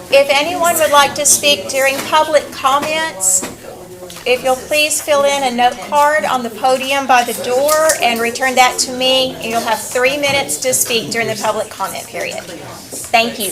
If anyone would like to speak during public comments, if you'll please fill in a note card on the podium by the door and return that to me, and you'll have 3 minutes to speak during the public comment period. Thank you.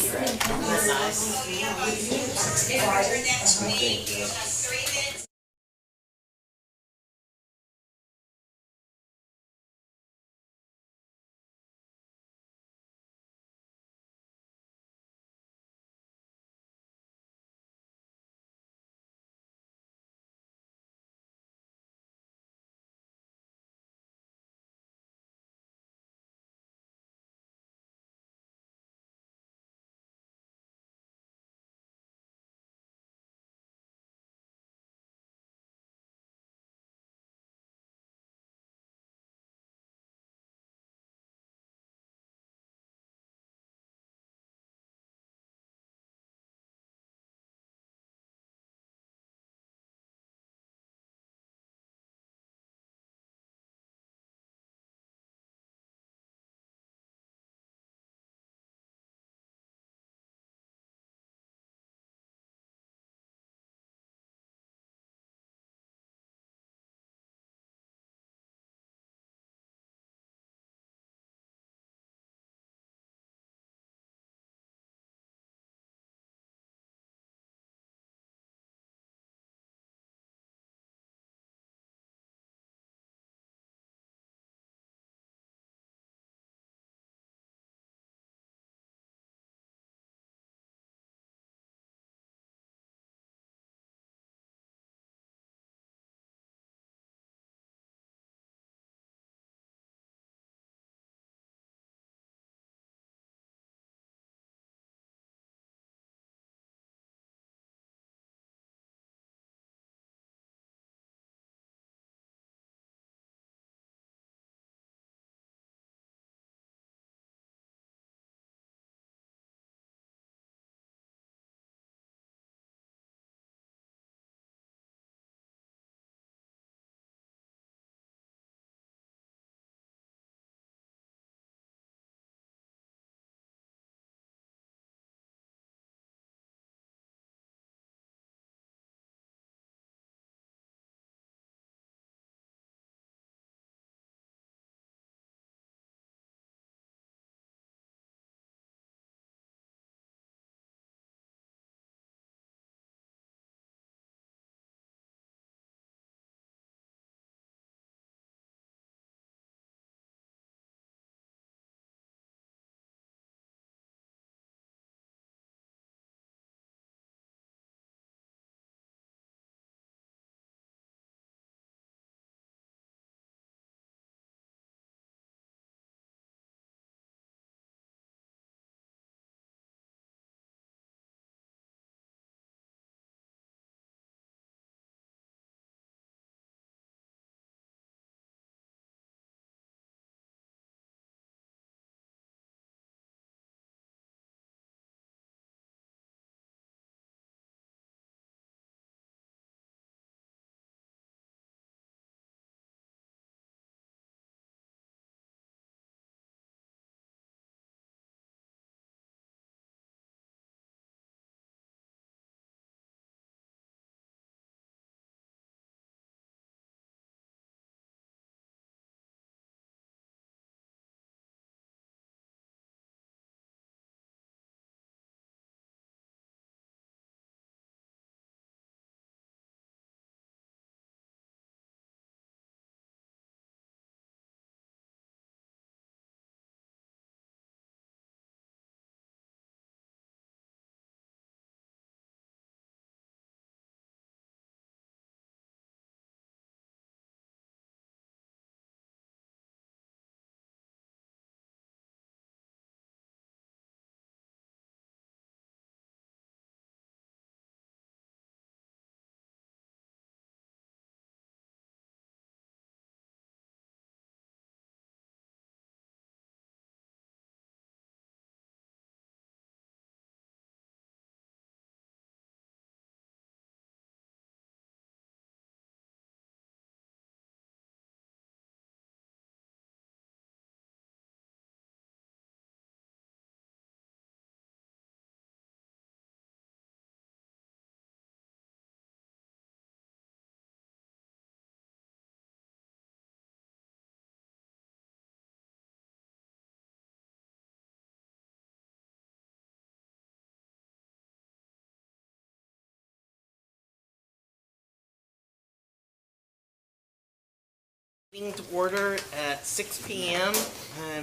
Meeting to order at 6 p.m.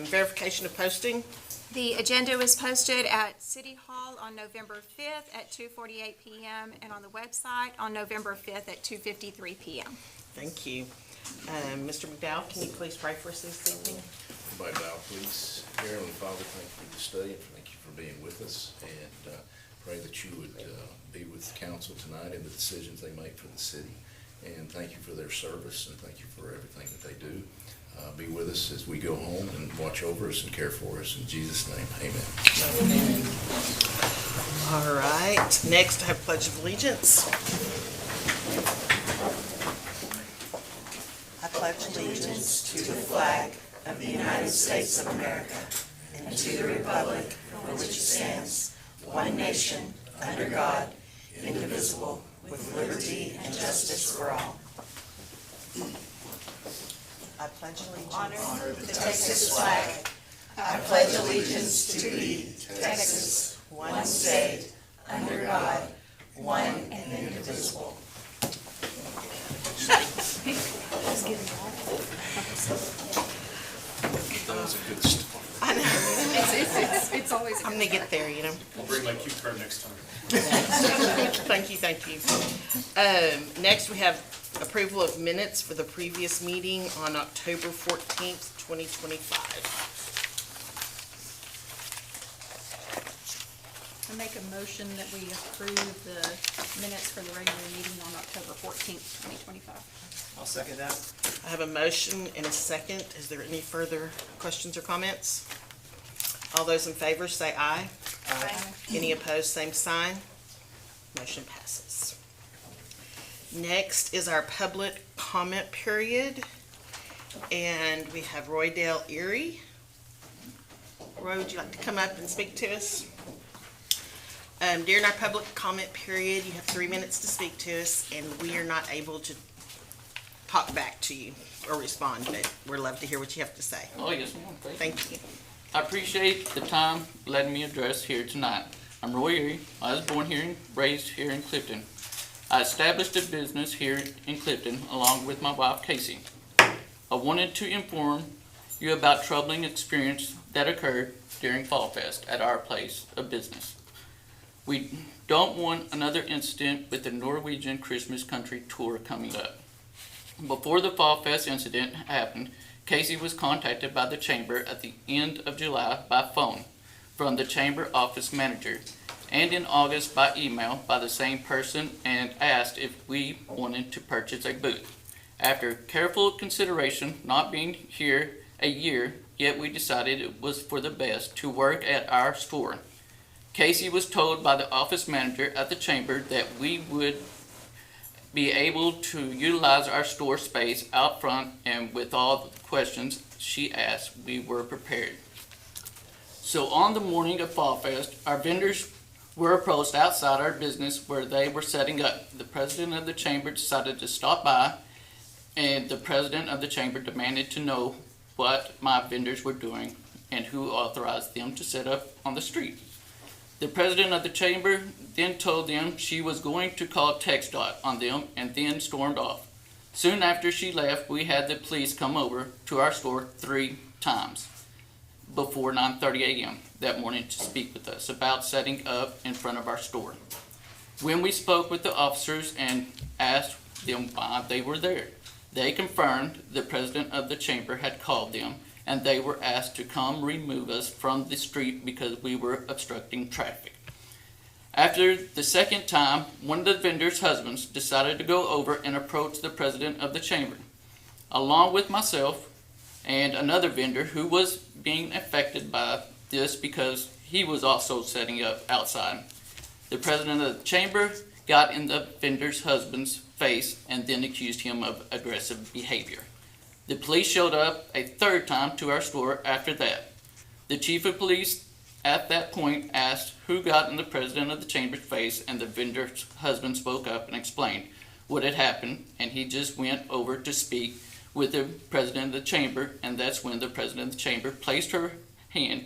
Verification of posting. The agenda was posted at City Hall on November 5th at 2:48 p.m. and on the website on November 5th at 2:53 p.m. Thank you. Mr. McDowell, can you please pray for us this evening? Everybody bow, please. Dear Heavenly Father, thank you for this day, and thank you for being with us, and pray that you would be with council tonight and the decisions they make for the city. And thank you for their service, and thank you for everything that they do. Be with us as we go home and watch over us and care for us. In Jesus' name, amen. All right, next I have Pledge of Allegiance. I pledge allegiance to the flag of the United States of America and to the republic for which it stands, one nation, under God, indivisible, with liberty and justice for all. I pledge allegiance. Honor the Texas flag. I pledge allegiance to thee, Texas, one state, under God, one and indivisible. That was a good start. I know. It's always. I'm gonna get there, you know. I'll bring my cue card next time. Thank you. Next, we have approval of minutes for the previous meeting on October 14th, 2025. I make a motion that we approve the minutes for the regular meeting on October 14th, 2025. I'll second that. I have a motion and a second. Is there any further questions or comments? All those in favor say aye. Aye. Any opposed, same sign. Motion passes. Next is our public comment period. And we have Roy Dale Erie. Roy, would you like to come up and speak to us? During our public comment period, you have 3 minutes to speak to us, and we are not able to talk back to you or respond, but we'd love to hear what you have to say. Oh, yes, ma'am. Thank you. I appreciate the time letting me address here tonight. I'm Roy Erie. I was born here and raised here in Clifton. I established a business here in Clifton along with my wife, Casey. I wanted to inform you about troubling experience that occurred during Fall Fest at our place of business. We don't want another incident with the Norwegian Christmas Country Tour coming up. Before the Fall Fest incident happened, Casey was contacted by the chamber at the end of July by phone from the chamber office manager, and in August by email by the same person, and asked if we wanted to purchase a booth. After careful consideration, not being here a year, yet we decided it was for the best to work at our store. Casey was told by the office manager at the chamber that we would be able to utilize our store space out front, and with all the questions she asked, we were prepared. So on the morning of Fall Fest, our vendors were approached outside our business where they were setting up. The president of the chamber decided to stop by, and the president of the chamber demanded to know what my vendors were doing and who authorized them to set up on the street. The president of the chamber then told them she was going to call TxDOT on them and then stormed off. Soon after she left, we had the police come over to our store 3 times before 9:30 a.m. that morning to speak with us about setting up in front of our store. When we spoke with the officers and asked them why they were there, they confirmed the president of the chamber had called them, and they were asked to come remove us from the street because we were obstructing traffic. After the second time, one of the vendors' husbands decided to go over and approach the president of the chamber, along with myself and another vendor who was being affected by this because he was also setting up outside. The president of the chamber got in the vendor's husband's face and then accused him of aggressive behavior. The police showed up a 3rd time to our store after that. The chief of police at that point asked who got in the president of the chamber's face, and the vendor's husband spoke up and explained what had happened, and he just went over to speak with the president of the chamber, and that's when the president of the chamber placed her hand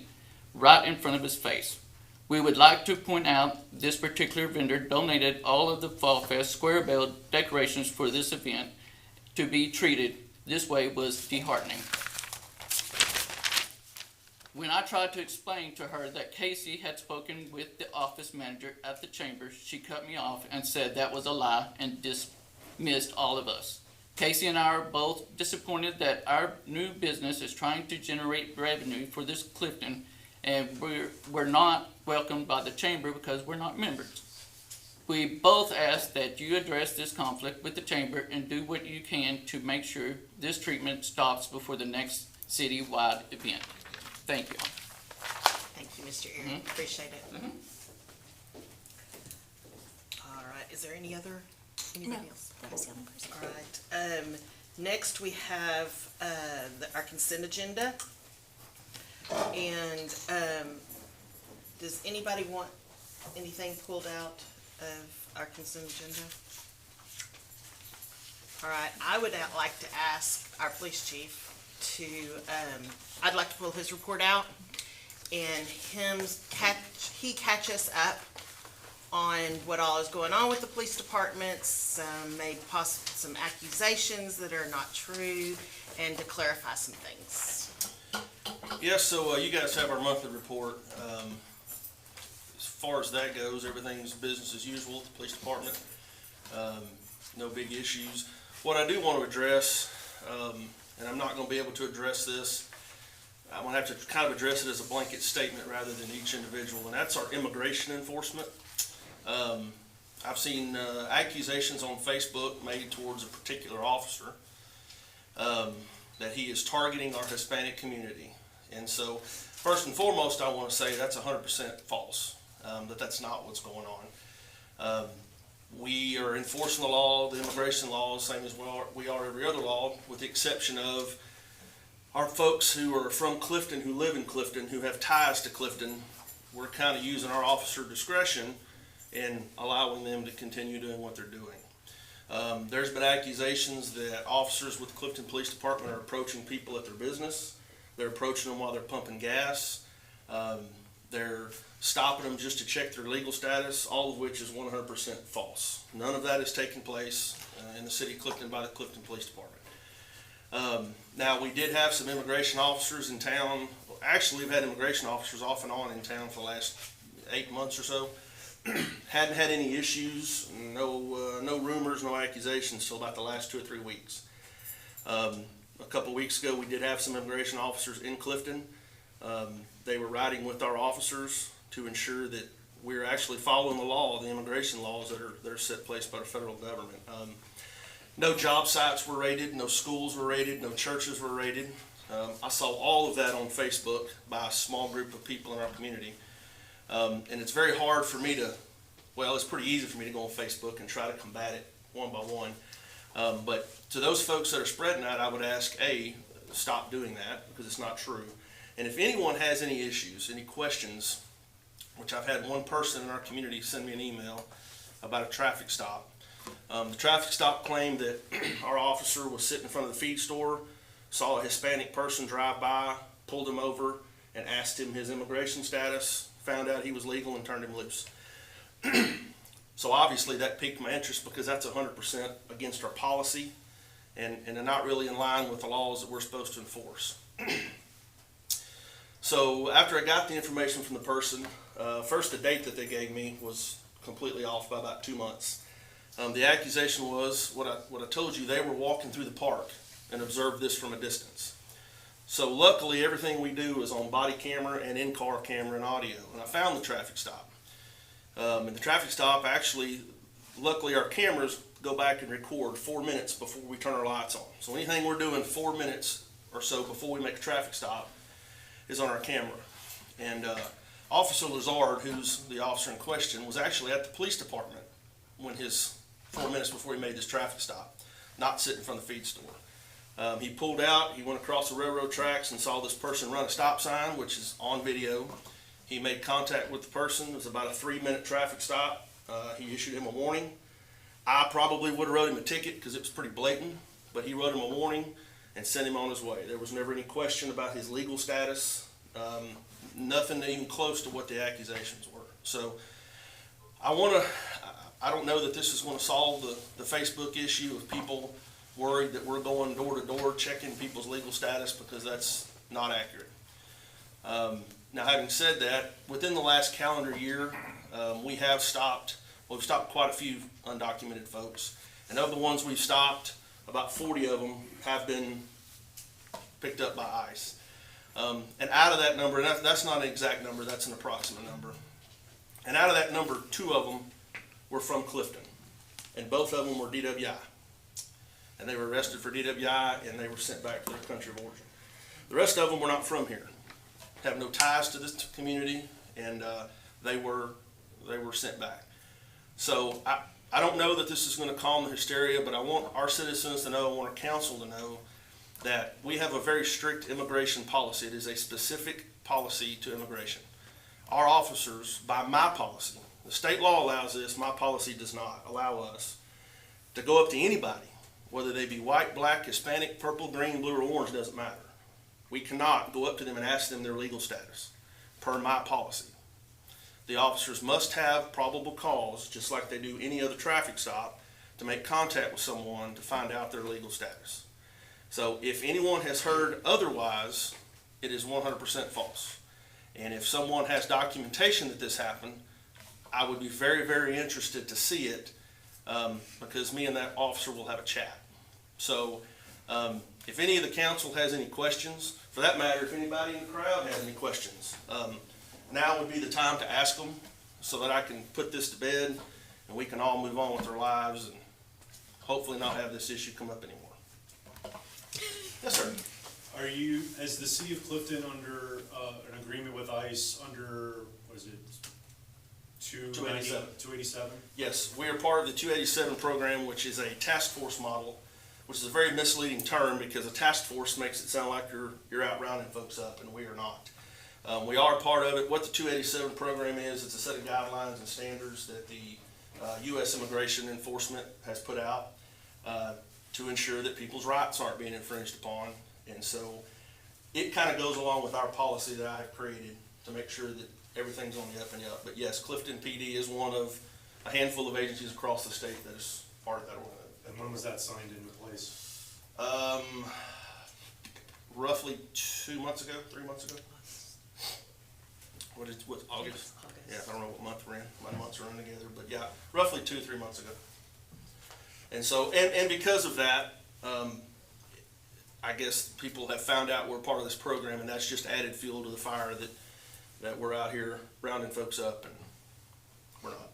right in front of his face. We would like to point out this particular vendor donated all of the Fall Fest Square Bell decorations for this event to be treated this way was disheartening. When I tried to explain to her that Casey had spoken with the office manager at the chamber, she cut me off and said that was a lie and dismissed all of us. Casey and I are both disappointed that our new business is trying to generate revenue for this Clifton, and we're not welcomed by the chamber because we're not members. We both ask that you address this conflict with the chamber and do what you can to make sure this treatment stops before the next citywide event. Thank you. Thank you, Mr. Erie. Appreciate it. All right, is there anybody else? That was the only person. All right, next we have, our consent agenda. And, does anybody want anything pulled out of our consent agenda? All right, I would like to ask our police chief to, I'd like to pull his report out and he catch us up on what all is going on with the police department, some some accusations that are not true, and to clarify some things. Yes, so you guys have our monthly report. As far as that goes, everything's business as usual at the police department. No big issues. What I do want to address, and I'm not going to be able to address this, I'm going to have to kind of address it as a blanket statement rather than each individual, and that's our immigration enforcement. I've seen accusations on Facebook made towards a particular officer that he is targeting our Hispanic community. And so, first and foremost, I want to say that's 100% false, that's not what's going on. We are enforcing the law, the immigration law, same as we are every other law, with the exception of our folks who are from Clifton, who live in Clifton, who have ties to Clifton. We're kind of using our officer discretion and allowing them to continue doing what they're doing. There's been accusations that officers with the Clifton Police Department are approaching people at their business. They're approaching them while they're pumping gas. They're stopping them just to check their legal status, all of which is 100% false. None of that is taking place in the city of Clifton by the Clifton Police Department. Now, we did have some immigration officers in town. Actually, we've had immigration officers off and on in town for the last 8 months or so. Hadn't had any issues, no rumors, no accusations till about the last 2 or 3 weeks. A couple weeks ago, we did have some immigration officers in Clifton. They were riding with our officers to ensure that we're actually following the law, the immigration laws that are set in place by the federal government. No job sites were raided, no schools were raided, no churches were raided. I saw all of that on Facebook by a small group of people in our community. And it's very hard for me to, well, it's pretty easy for me to go on Facebook and try to combat it one by one. But to those folks that are spreading that, I would ask, stop doing that, because it's not true. And if anyone has any issues, any questions, which I've had one person in our community send me an email about a traffic stop. The traffic stop claimed that our officer was sitting in front of the feed store, saw a Hispanic person drive by, pulled him over, and asked him his immigration status, found out he was legal, and turned him loose. So obviously that piqued my interest, because that's 100% against our policy, and they're not really in line with the laws that we're supposed to enforce. So after I got the information from the person, first the date that they gave me was completely off by about 2 months. The accusation was what I told you. They were walking through the park and observed this from a distance. So luckily everything we do is on body camera and in-car camera and audio, and I found the traffic stop. And the traffic stop, actually, luckily our cameras go back and record 4 minutes before we turn our lights on. So anything we're doing 4 minutes or so before we make a traffic stop is on our camera. And Officer Lazard, who's the officer in question, was actually at the police department when 4 minutes before he made this traffic stop, not sitting in front of the feed store. He pulled out, he went across the railroad tracks and saw this person run a stop sign, which is on video. He made contact with the person. It was about a 3-minute traffic stop. He issued him a warning. I probably would have wrote him a ticket because it was pretty blatant, but he wrote him a warning and sent him on his way. There was never any question about his legal status, nothing even close to what the accusations were. So I don't know that this is going to solve the Facebook issue of people worried that we're going door to door checking people's legal status, because that's not accurate. Now, having said that, within the last calendar year, we've stopped quite a few undocumented folks. And of the ones we've stopped, about 40 of them have been picked up by ICE. And out of that number, and that's not an exact number, that's an approximate number. And out of that number, 2 of them were from Clifton, and both of them were DWI. And they were arrested for DWI, and they were sent back to their country of origin. The rest of them were not from here, have no ties to this community, and they were sent back. So I don't know that this is going to calm the hysteria, but I want our citizens to know, I want our council to know, that we have a very strict immigration policy. It is a specific policy to immigration. Our officers, by my policy, the state law allows this, my policy does not allow us to go up to anybody, whether they be white, black, Hispanic, purple, green, blue, or orange, doesn't matter. We cannot go up to them and ask them their legal status, per my policy. The officers must have probable cause, just like they do any other traffic stop, to make contact with someone to find out their legal status. So if anyone has heard otherwise, it is 100% false. And if someone has documentation that this happened, I would be very, very interested to see it, because me and that officer will have a chat. So if any of the council has any questions, for that matter, if anybody in the crowd has any questions, now would be the time to ask them, so that I can put this to bed and we can all move on with our lives and hopefully not have this issue come up anymore. Yes, sir. Are you, as the city of Clifton, under an agreement with ICE under, what is it, 287? Yes, we are part of the 287 program, which is a task force model, which is a very misleading term, because a task force makes it sound like you're out rounding folks up, and we are not. We are part of it. What the 287 program is, it's a set of guidelines and standards that the U.S. Immigration Enforcement has put out to ensure that people's rights aren't being infringed upon. And so it kind of goes along with our policy that I have created to make sure that everything's on the up and up. But yes, Clifton PD is one of a handful of agencies across the state that is part of that organization. And when was that signed into place? Roughly 2 months ago, 3 months ago. What, August? Yeah, I don't know what month we're in. My months are in together, but yeah, roughly 2 or 3 months ago. And so, and because of that, I guess people have found out we're part of this program, and that's just added fuel to the fire that we're out here rounding folks up, and we're not.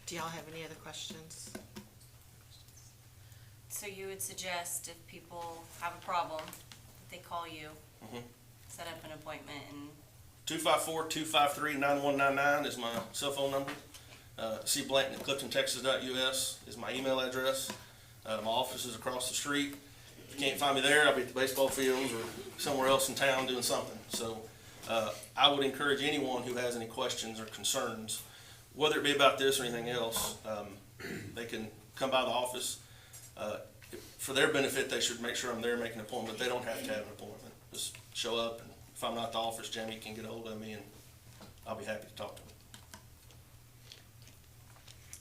Do y'all have any other questions? So you would suggest if people have a problem, that they call you, set up an appointment, and 254-253-9199 is my cell phone number. C. Blanton at CliftonTexas.us is my email address. My office is across the street. If you can't find me there, I'll be at the baseball fields or somewhere else in town doing something. So I would encourage anyone who has any questions or concerns, whether it be about this or anything else, they can come by the office. For their benefit, they should make sure I'm there making an appointment. They don't have to have an appointment. Just show up, and if I'm not at the office, Jamie can get a hold of me, and I'll be happy to talk to him.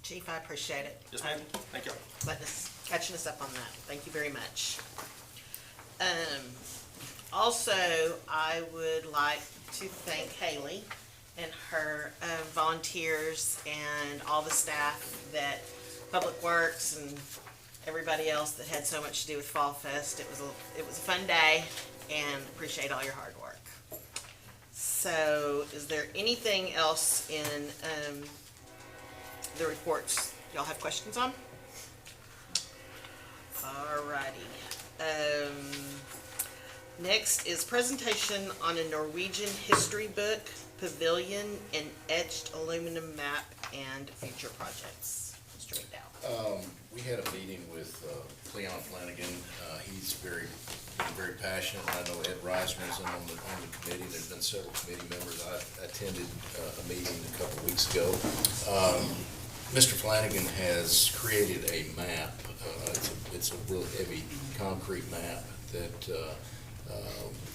Chief, I appreciate it. Yes, ma'am. Thank you. Catching us up on that. Thank you very much. Also, I would like to thank Haley and her volunteers and all the staff that Public Works and everybody else that had so much to do with Fall Fest. It was a fun day, and appreciate all your hard work. So, is there anything else in the reports y'all have questions on? Alrighty. Next is presentation on a Norwegian history book, pavilion, and etched aluminum map and future projects. Mr. McDowell. We had a meeting with Cleon Flanagan. He's very passionate. I know Ed Reisman's on the committee. There's been several committee members. I attended a meeting a couple of weeks ago. Mr. Flanagan has created a map. It's a really heavy concrete map that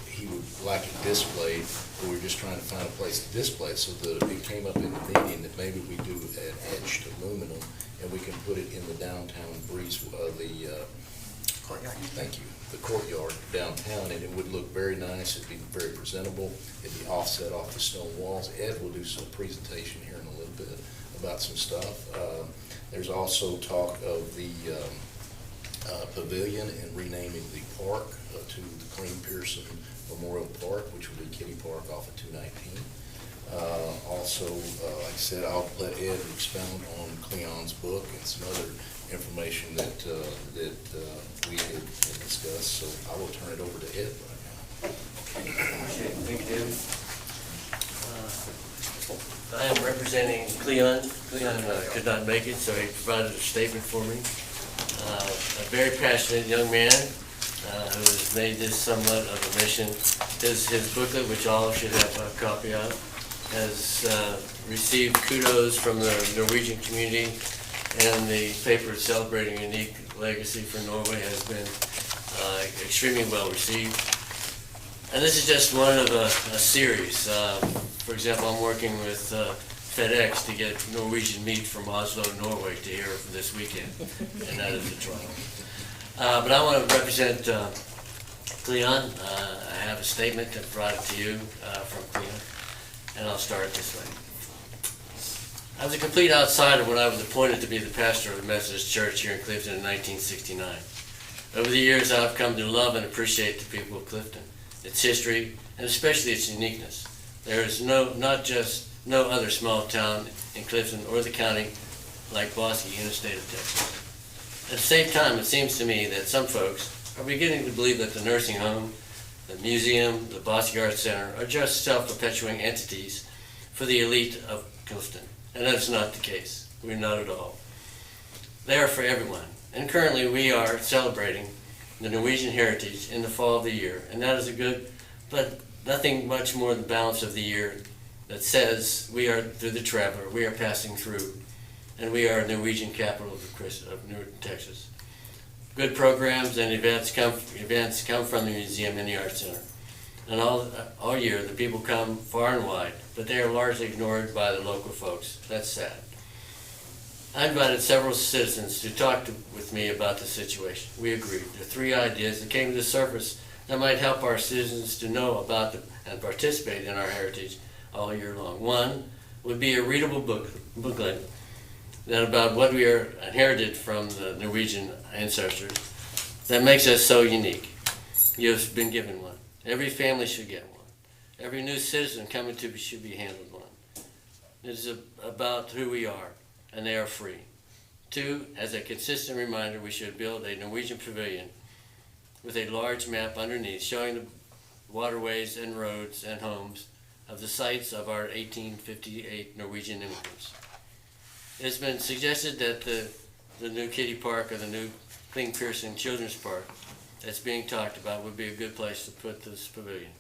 he would like it displayed, but we're just trying to find a place to display it, so that it came up in the meeting that maybe we do an etched aluminum, and we can put it in the downtown thank you, the courtyard downtown, and it would look very nice, it'd be very presentable, it'd be offset off the stone walls. Ed will do some presentation here in a little bit about some stuff. There's also talk of the pavilion and renaming the park to the Clean Pearson Memorial Park, which would be Kitty Park off of 219. Also, like I said, I'll let Ed expound on Cleon's book and some other information that we had discussed, so I will turn it over to Ed right now. Thank you, David. I am representing Cleon. Cleon could not make it, so he provided a statement for me. A very passionate young man who has made this somewhat of a mission. His booklet, which all should have a copy of, has received kudos from the Norwegian community, and the paper celebrating a unique legacy for Norway has been extremely well received. And this is just one of a series. For example, I'm working with FedEx to get Norwegian meat from Oslo, Norway to here for this weekend, and that is a trial. But I want to represent Cleon. I have a statement to provide it to you from Cleon, and I'll start this way. I was a complete outsider when I was appointed to be the pastor of the Methodist Church here in Clifton in 1969. Over the years, I've come to love and appreciate the people of Clifton, its history, and especially its uniqueness. There is no other small town in Clifton or the county like Bosque in the state of Texas. At the same time, it seems to me that some folks are beginning to believe that the nursing home, the museum, the Bosque Arts Center are just self-perpetuating entities for the elite of Clifton. And that's not the case. We're not at all. They are for everyone. And currently we are celebrating the Norwegian heritage in the fall of the year. And that is a good, but nothing much more than the balance of the year that says we are through the traveler, we are passing through, and we are Norwegian capital of Texas. Good programs and events come from the museum and the art center. And all year, the people come far and wide, but they are largely ignored by the local folks. That's sad. I invited several citizens to talk with me about the situation. We agreed. There are 3 ideas that came to the surface that might help our citizens to know about and participate in our heritage all year long. One would be a readable booklet that about what we are inherited from the Norwegian ancestors that makes us so unique. You've been given one. Every family should get one. Every new citizen coming to should be handled one. It is about who we are, and they are free. 2, as a consistent reminder, we should build a Norwegian pavilion with a large map underneath showing the waterways and roads and homes of the sites of our 1858 Norwegian immigrants. It's been suggested that the new Kitty Park or the new Clean Pearson Children's Park that's being talked about would be a good place to put this pavilion.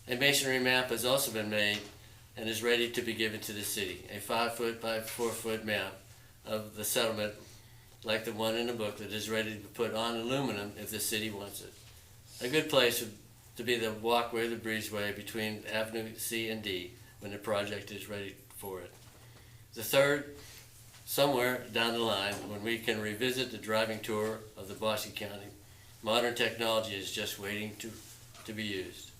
A masonry map has also been made and is ready to be given to the city. A 5-foot by 4-foot map of the settlement, like the one in the book, that is ready to be put on aluminum if the city wants it. A good place to be the walkway, the breezeway between Avenue C and D when the project is ready for it. The third, somewhere down the line, when we can revisit the driving tour of the Bosque County, modern technology is just waiting to be used.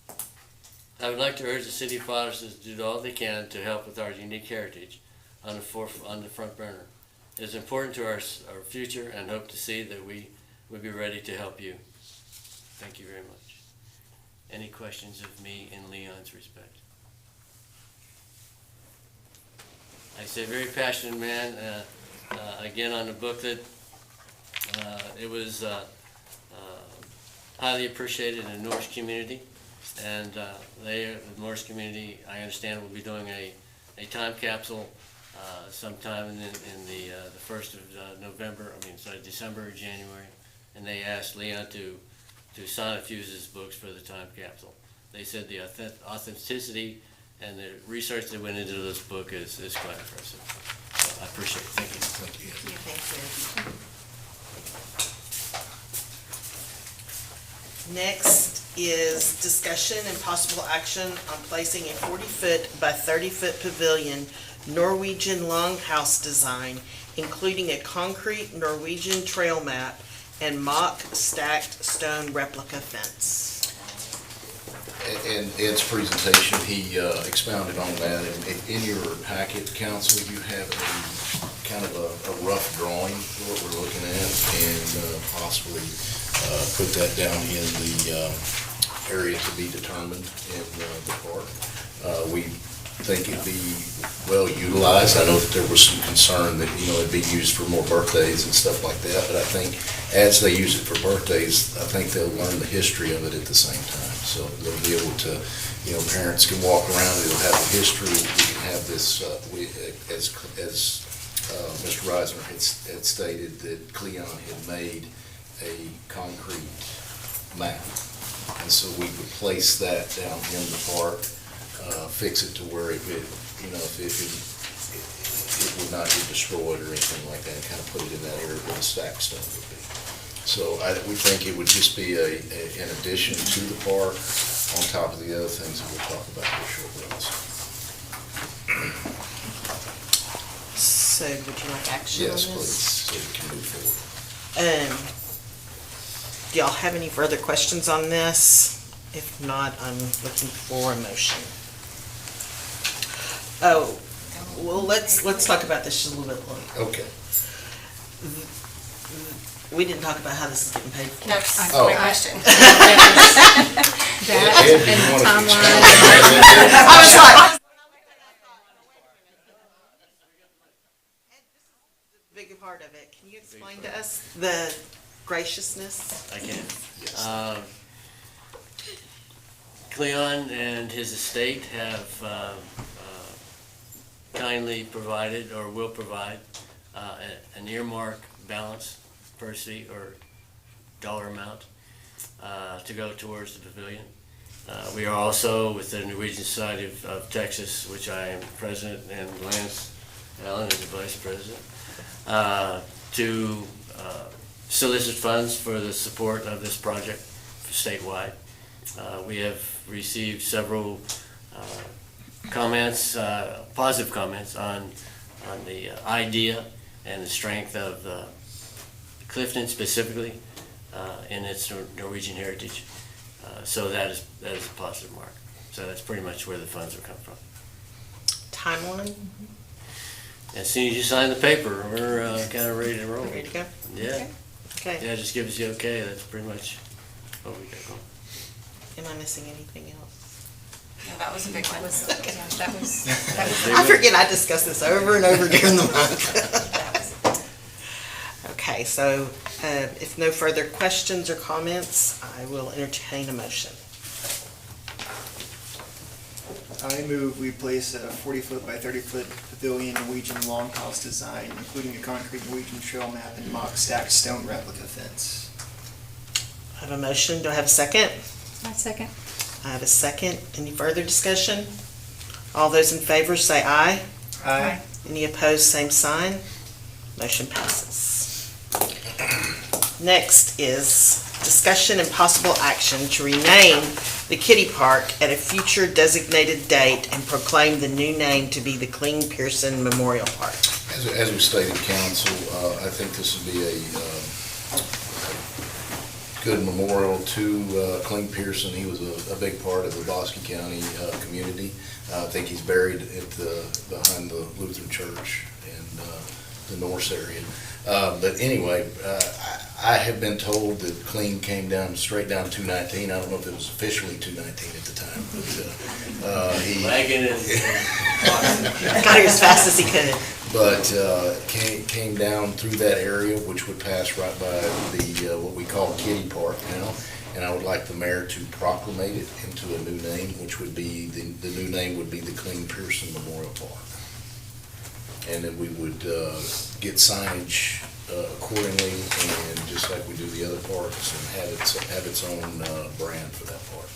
I would like to urge the city fathers to do all they can to help with our unique heritage on the front burner. It is important to our future, and hope to see that we will be ready to help you. Thank you very much. Any questions of me in Leon's respect? I say very passionate man. Again, on the booklet, it was highly appreciated in the Norse community, and the Norse community, I understand, will be doing a time capsule sometime in the 1st of November. December or January, and they asked Leon to sonifuse his books for the time capsule. They said the authenticity and the research that went into this book is quite impressive. So I appreciate it. Thank you. Thank you. Thank you. Next is discussion and possible action on placing a 40-foot by 30-foot pavilion Norwegian longhouse design, including a concrete Norwegian trail map and mock stacked stone replica fence. In Ed's presentation, he expounded on that. And in your packet, council, you have a kind of a rough drawing of what we're looking at, and possibly put that down in the area to be determined in the park. We think it'd be well utilized. I know that there was some concern that, it'd be used for more birthdays and stuff like that, but I think as they use it for birthdays, I think they'll learn the history of it at the same time. So they'll be able to, parents can walk around, it'll have a history. We can have this, as Mr. Reisner had stated, that Cleon had made a concrete map. And so we would place that down in the park, fix it to where it would, it would not get destroyed or anything like that, and kind of put it in that area where the stacked stone would be. So we think it would just be an addition to the park on top of the other things that we'll talk about here shortly also. So would you like action on Yes, this? please, so we can move forward. Do y'all have any further questions on this? If not, I'm looking for a motion. Oh, well, let's talk about this just a little bit longer. Okay. We didn't talk about how this is getting paid for. That's Oh. my question. Ed, did you want to expand? I was like. Bigger part of it. Can you explain to us the graciousness? I can. Yes. Cleon and his estate have kindly provided, or will provide, an earmark balance per seat or dollar amount to go towards the pavilion. We are also with the Norwegian Society of Texas, which I am president, and Lance Allen is the vice president, to solicit funds for the support of this project statewide. We have received several comments, positive comments on the idea and the strength of Clifton specifically in its Norwegian heritage. So that is a positive mark. So that's pretty much where the funds will come from. Timeline? As soon as you sign the paper, we're kind of ready to roll. Ready to go? Yeah, Okay. yeah, just give us the okay. That's pretty much what we got going. Am I missing anything else? No, that was a big one. That was I forget I discussed this over and over during the month. Okay, so if no further questions or comments, I will entertain a motion. I move we place a 40-foot by 30-foot pavilion Norwegian longhouse design, including a concrete Norwegian trail map and mock stacked stone replica fence. I have a motion. Do I have a second? my second. I have a second. Any further discussion? All those in favor say aye. Aye. Any opposed, same sign. Motion passes. Next is discussion and possible action to rename the Kitty Park at a future designated date and proclaim the new name to be the Clean Pearson Memorial Park. As we stated, council, I think this would be a good memorial to Clean Pearson. He was a big part of the Bosque County community. I think he's buried at behind the Lutheran Church in the Norse area. But anyway, I have been told that Clean came down straight down 219. I don't know if it was officially 219 at the time, but he Wagon and Got here as fast as he could. but came down through that area, which would pass right by the what we call Kitty Park now. And I would like the mayor to proclamate it into a new name, which would be, the new name would be the Clean Pearson Memorial Park. And then we would get signage accordingly, and just like we do the other parks, and have its own brand for that park.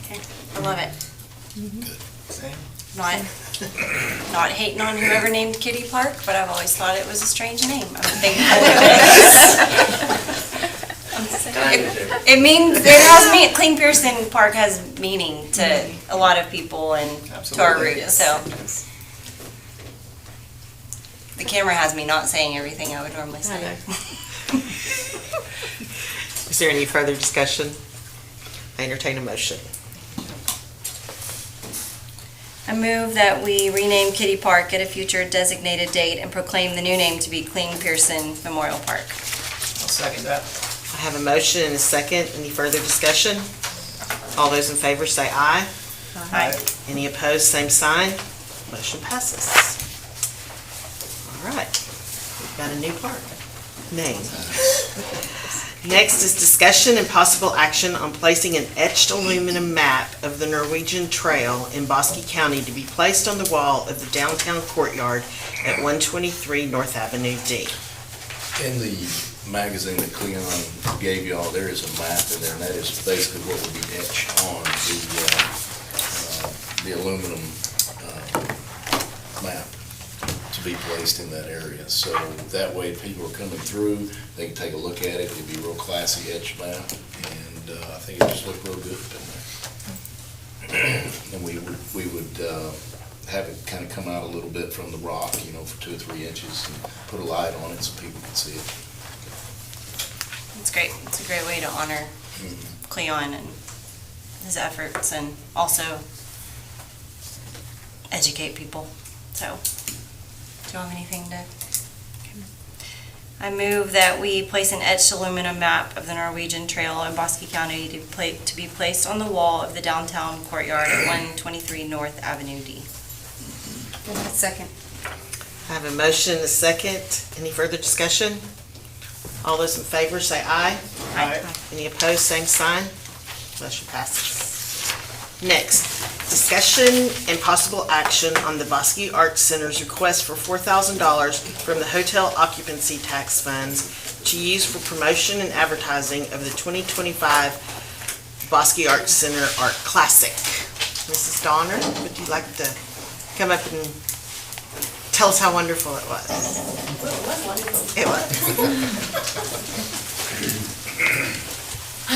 Okay, I love it. Same. Not hating on whoever named Kitty Park, but I've always thought it was a strange name. I would think It means, it has me, Clean Pearson Park has meaning to a lot of people and to our Absolutely. roots, so. The camera has me not saying everything I would normally say. Is there any further discussion? I entertain a motion. I move that we rename Kitty Park at a future designated date and proclaim the new name to be Clean Pearson Memorial Park. I'll second that. I have a motion and a second. Any further discussion? All those in favor say aye. Aye. Any opposed, same sign. Motion passes. All right, we've got a new park name. Next is discussion and possible action on placing an etched aluminum map of the Norwegian Trail in Bosque County to be placed on the wall of the downtown courtyard at 123 North Avenue D. In the magazine that Cleon gave you all, there is a map in there, and that is basically what would be etched on the aluminum map to be placed in that area. So that way, if people are coming through, they can take a look at it. It'd be a real classy etched map, and I think it just looked real good in there. And we would have it kind of come out a little bit from the rock, for 2 or 3 inches, and put a light on it so people can see it. It's great. It's a great way to honor Cleon and his efforts and also educate people. So, do you have anything to? I move that we place an etched aluminum map of the Norwegian Trail in Bosque County to be placed on the wall of the downtown courtyard at 123 North Avenue D. Second. I have a motion and a second. Any further discussion? All those in favor say aye. Aye. Any opposed, same sign. Motion passes. Next, discussion and possible action on the Bosque Arts Center's request for $4,000 from the hotel occupancy tax funds to use for promotion and advertising of the 2025 Bosque Arts Center Art Classic. Mrs. Donner, would you like to come up and tell us how wonderful it was? It was.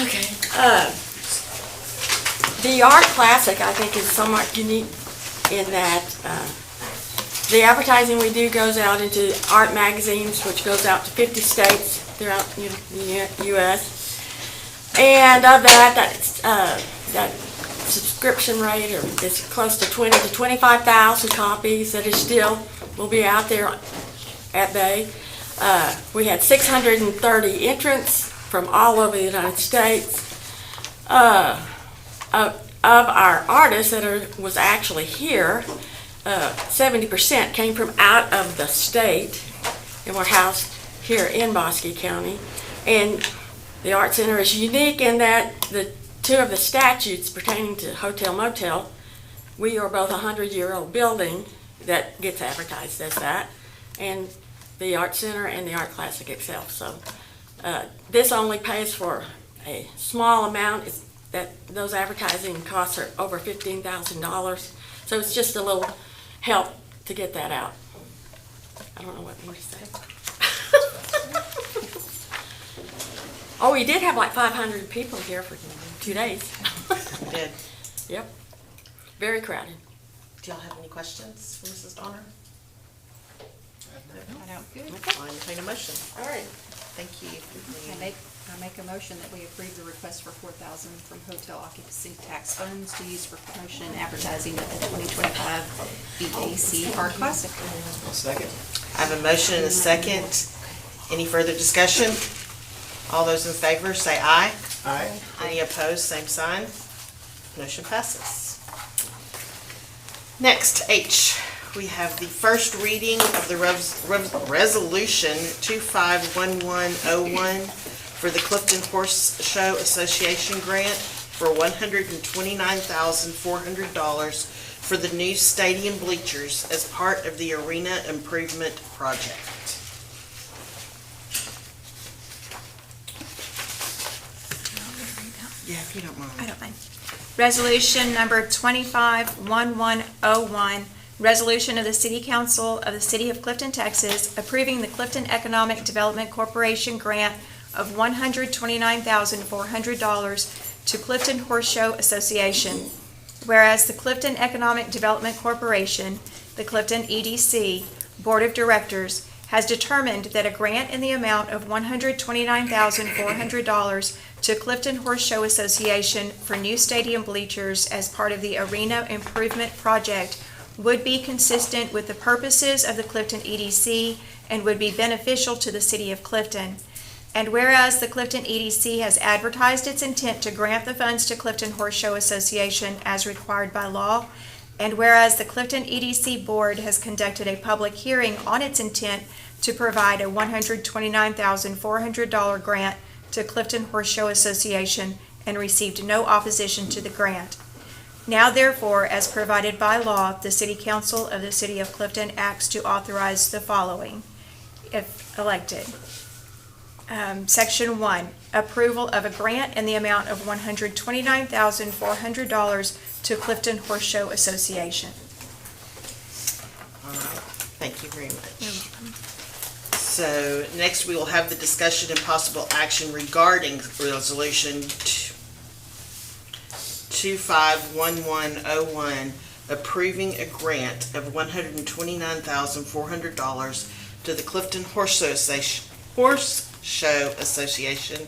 Okay. The Art Classic, I think, is somewhat unique in that the advertising we do goes out into art magazines, which goes out to 50 states throughout the U.S. And of that subscription rate is close to 20 to 25,000 copies that is still will be out there at bay. We had 630 entrants from all over the United States. Of our artists that was actually here, 70% came from out of the state and were housed here in Bosque County. And the Art Center is unique in that the 2 of the statutes pertaining to hotel motel, we are both a 100-year-old building that gets advertised as that, and the Art Center and the Art Classic itself. So this only pays for a small amount. That those advertising costs are over $15,000. So it's just a little help to get that out. I don't know what more to say. Oh, we did have like 500 people here for 2 days. Good. Yep. Very crowded. Do y'all have any questions for Mrs. Donner? I don't. Good. I'll entertain a motion. All right. Thank you. I make a motion that we approve the request for $4,000 from hotel occupancy tax funds to use for promotion and advertising of the 2025 BAC Art Classic. I'll second. I have a motion and a second. Any further discussion? All those in favor say aye. Aye. Any opposed, same sign. Motion passes. Next, H, we have the first reading of the resolution 251101 for the Clifton Horse Show Association grant for $129,400 for the new stadium bleachers as part of the arena improvement project. Yeah, if you don't mind. I don't mind. Resolution number 251101, resolution of the City Council of the City of Clifton, Texas, approving the Clifton Economic Development Corporation grant of $129,400 to Clifton Horse Show Association. Whereas the Clifton Economic Development Corporation, the Clifton EDC Board of Directors, has determined that a grant in the amount of $129,400 to Clifton Horse Show Association for new stadium bleachers as part of the Arena Improvement Project would be consistent with the purposes of the Clifton EDC and would be beneficial to the city of Clifton. And whereas the Clifton EDC has advertised its intent to grant the funds to Clifton Horse Show Association as required by law, and whereas the Clifton EDC Board has conducted a public hearing on its intent to provide a $129,400 grant to Clifton Horse Show Association and received no opposition to the grant. Now therefore, as provided by law, the City Council of the City of Clifton acts to authorize the following, if elected. Section 1, approval of a grant in the amount of $129,400 to Clifton Horse Show Association. All right, thank you very much. So next we will have the discussion and possible action regarding Resolution 251101, approving a grant of $129,400 to the Clifton Horse Show Association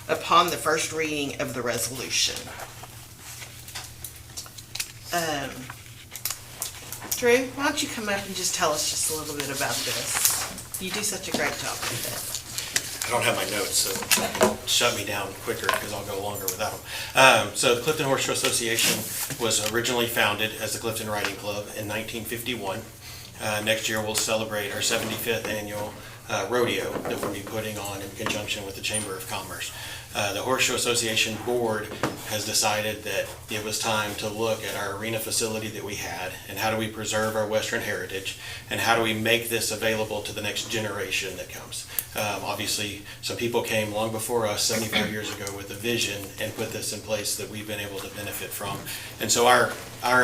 upon the first reading of the resolution. Drew, why don't you come up and just tell us just a little bit about this? You do such a great job with it. I don't have my notes, so you can shut me down quicker because I'll go longer without them. So the Clifton Horse Show Association was originally founded as the Clifton Riding Club in 1951. Next year we'll celebrate our 75th annual rodeo that we'll be putting on in conjunction with the Chamber of Commerce. The Horse Show Association Board has decided that it was time to look at our arena facility that we had and how do we preserve our Western heritage and how do we make this available to the next generation that comes. Obviously, some people came long before us 75 years ago with a vision and put this in place that we've been able to benefit from. And so our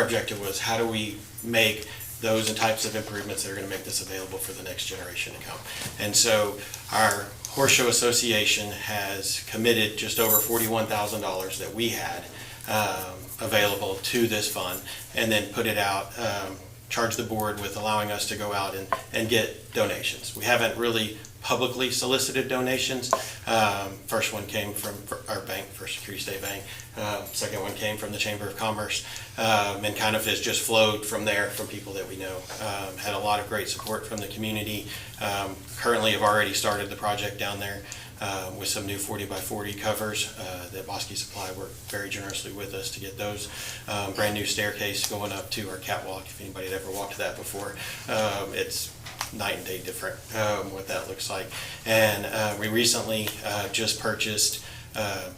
objective was how do we make those types of improvements that are going to make this available for the next generation to come. And so our Horse Show Association has committed just over $41,000 that we had available to this fund, and then put it out, charge the board with allowing us to go out and get donations. We haven't really publicly solicited donations. First one came from our bank, First Security State Bank. Second one came from the Chamber of Commerce, and kind of has just flowed from there from people that we know. Had a lot of great support from the community. Currently have already started the project down there with some new 40x40 covers that Bosque Supply worked very generously with us to get those. Brand new staircase going up to our catwalk, if anybody had ever walked that before. It's night and day different what that looks like. And we recently just purchased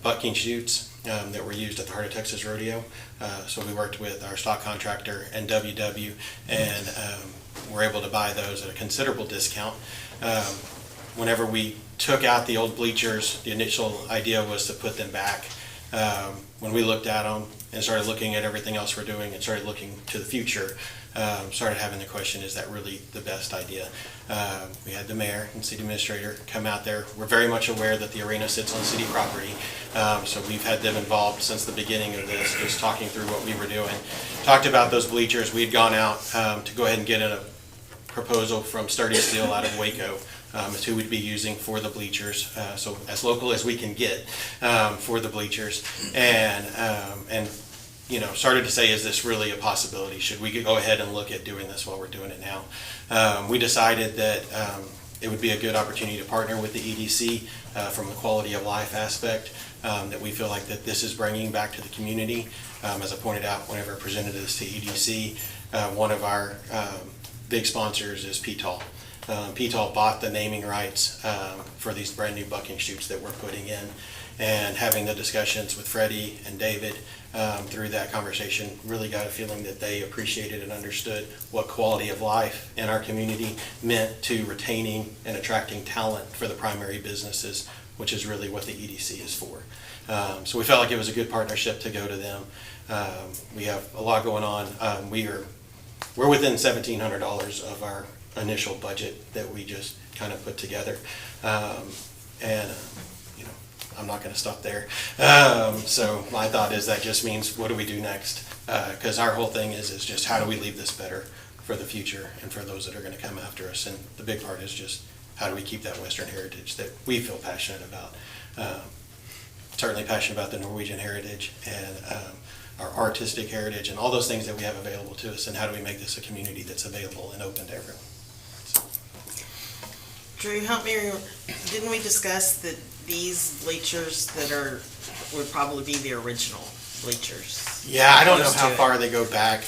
bucking chutes that were used at the Heart of Texas Rodeo. So we worked with our stock contractor NWW, and we're able to buy those at a considerable discount. Whenever we took out the old bleachers, the initial idea was to put them back. When we looked at them and started looking at everything else we're doing and started looking to the future, started having the question, is that really the best idea? We had the mayor and city administrator come out there. We're very much aware that the arena sits on city property, so we've had them involved since the beginning of this, just talking through what we were doing. Talked about those bleachers. We'd gone out to go ahead and get a proposal from Sturdy Steel out of Waco as who we'd be using for the bleachers, so as local as we can get for the bleachers, and you know, started to say, is this really a possibility? Should we go ahead and look at doing this while we're doing it now? We decided that it would be a good opportunity to partner with the EDC from the quality of life aspect that we feel like that this is bringing back to the community. As I pointed out, whenever I presented this to EDC, one of our big sponsors is PTAL. PTAL bought the naming rights for these brand new bucking chutes that we're putting in, and having the discussions with Freddie and David through that conversation really got a feeling that they appreciated and understood what quality of life in our community meant to retaining and attracting talent for the primary businesses, which is really what the EDC is for. So we felt like it was a good partnership to go to them. We have a lot going on. We're within $1,700 of our initial budget that we just kind of put together, and you know, I'm not gonna stop there. So my thought is that just means, what do we do next? Because our whole thing is just how do we leave this better for the future and for those that are gonna come after us? And the big part is just, how do we keep that Western heritage that we feel passionate about? Certainly passionate about the Norwegian heritage and our artistic heritage and all those things that we have available to us, and how do we make this a community that's available and open to everyone? Drew, help me, didn't we discuss that these bleachers that would probably be the original bleachers? Yeah, I don't know Close how to it. far they go back.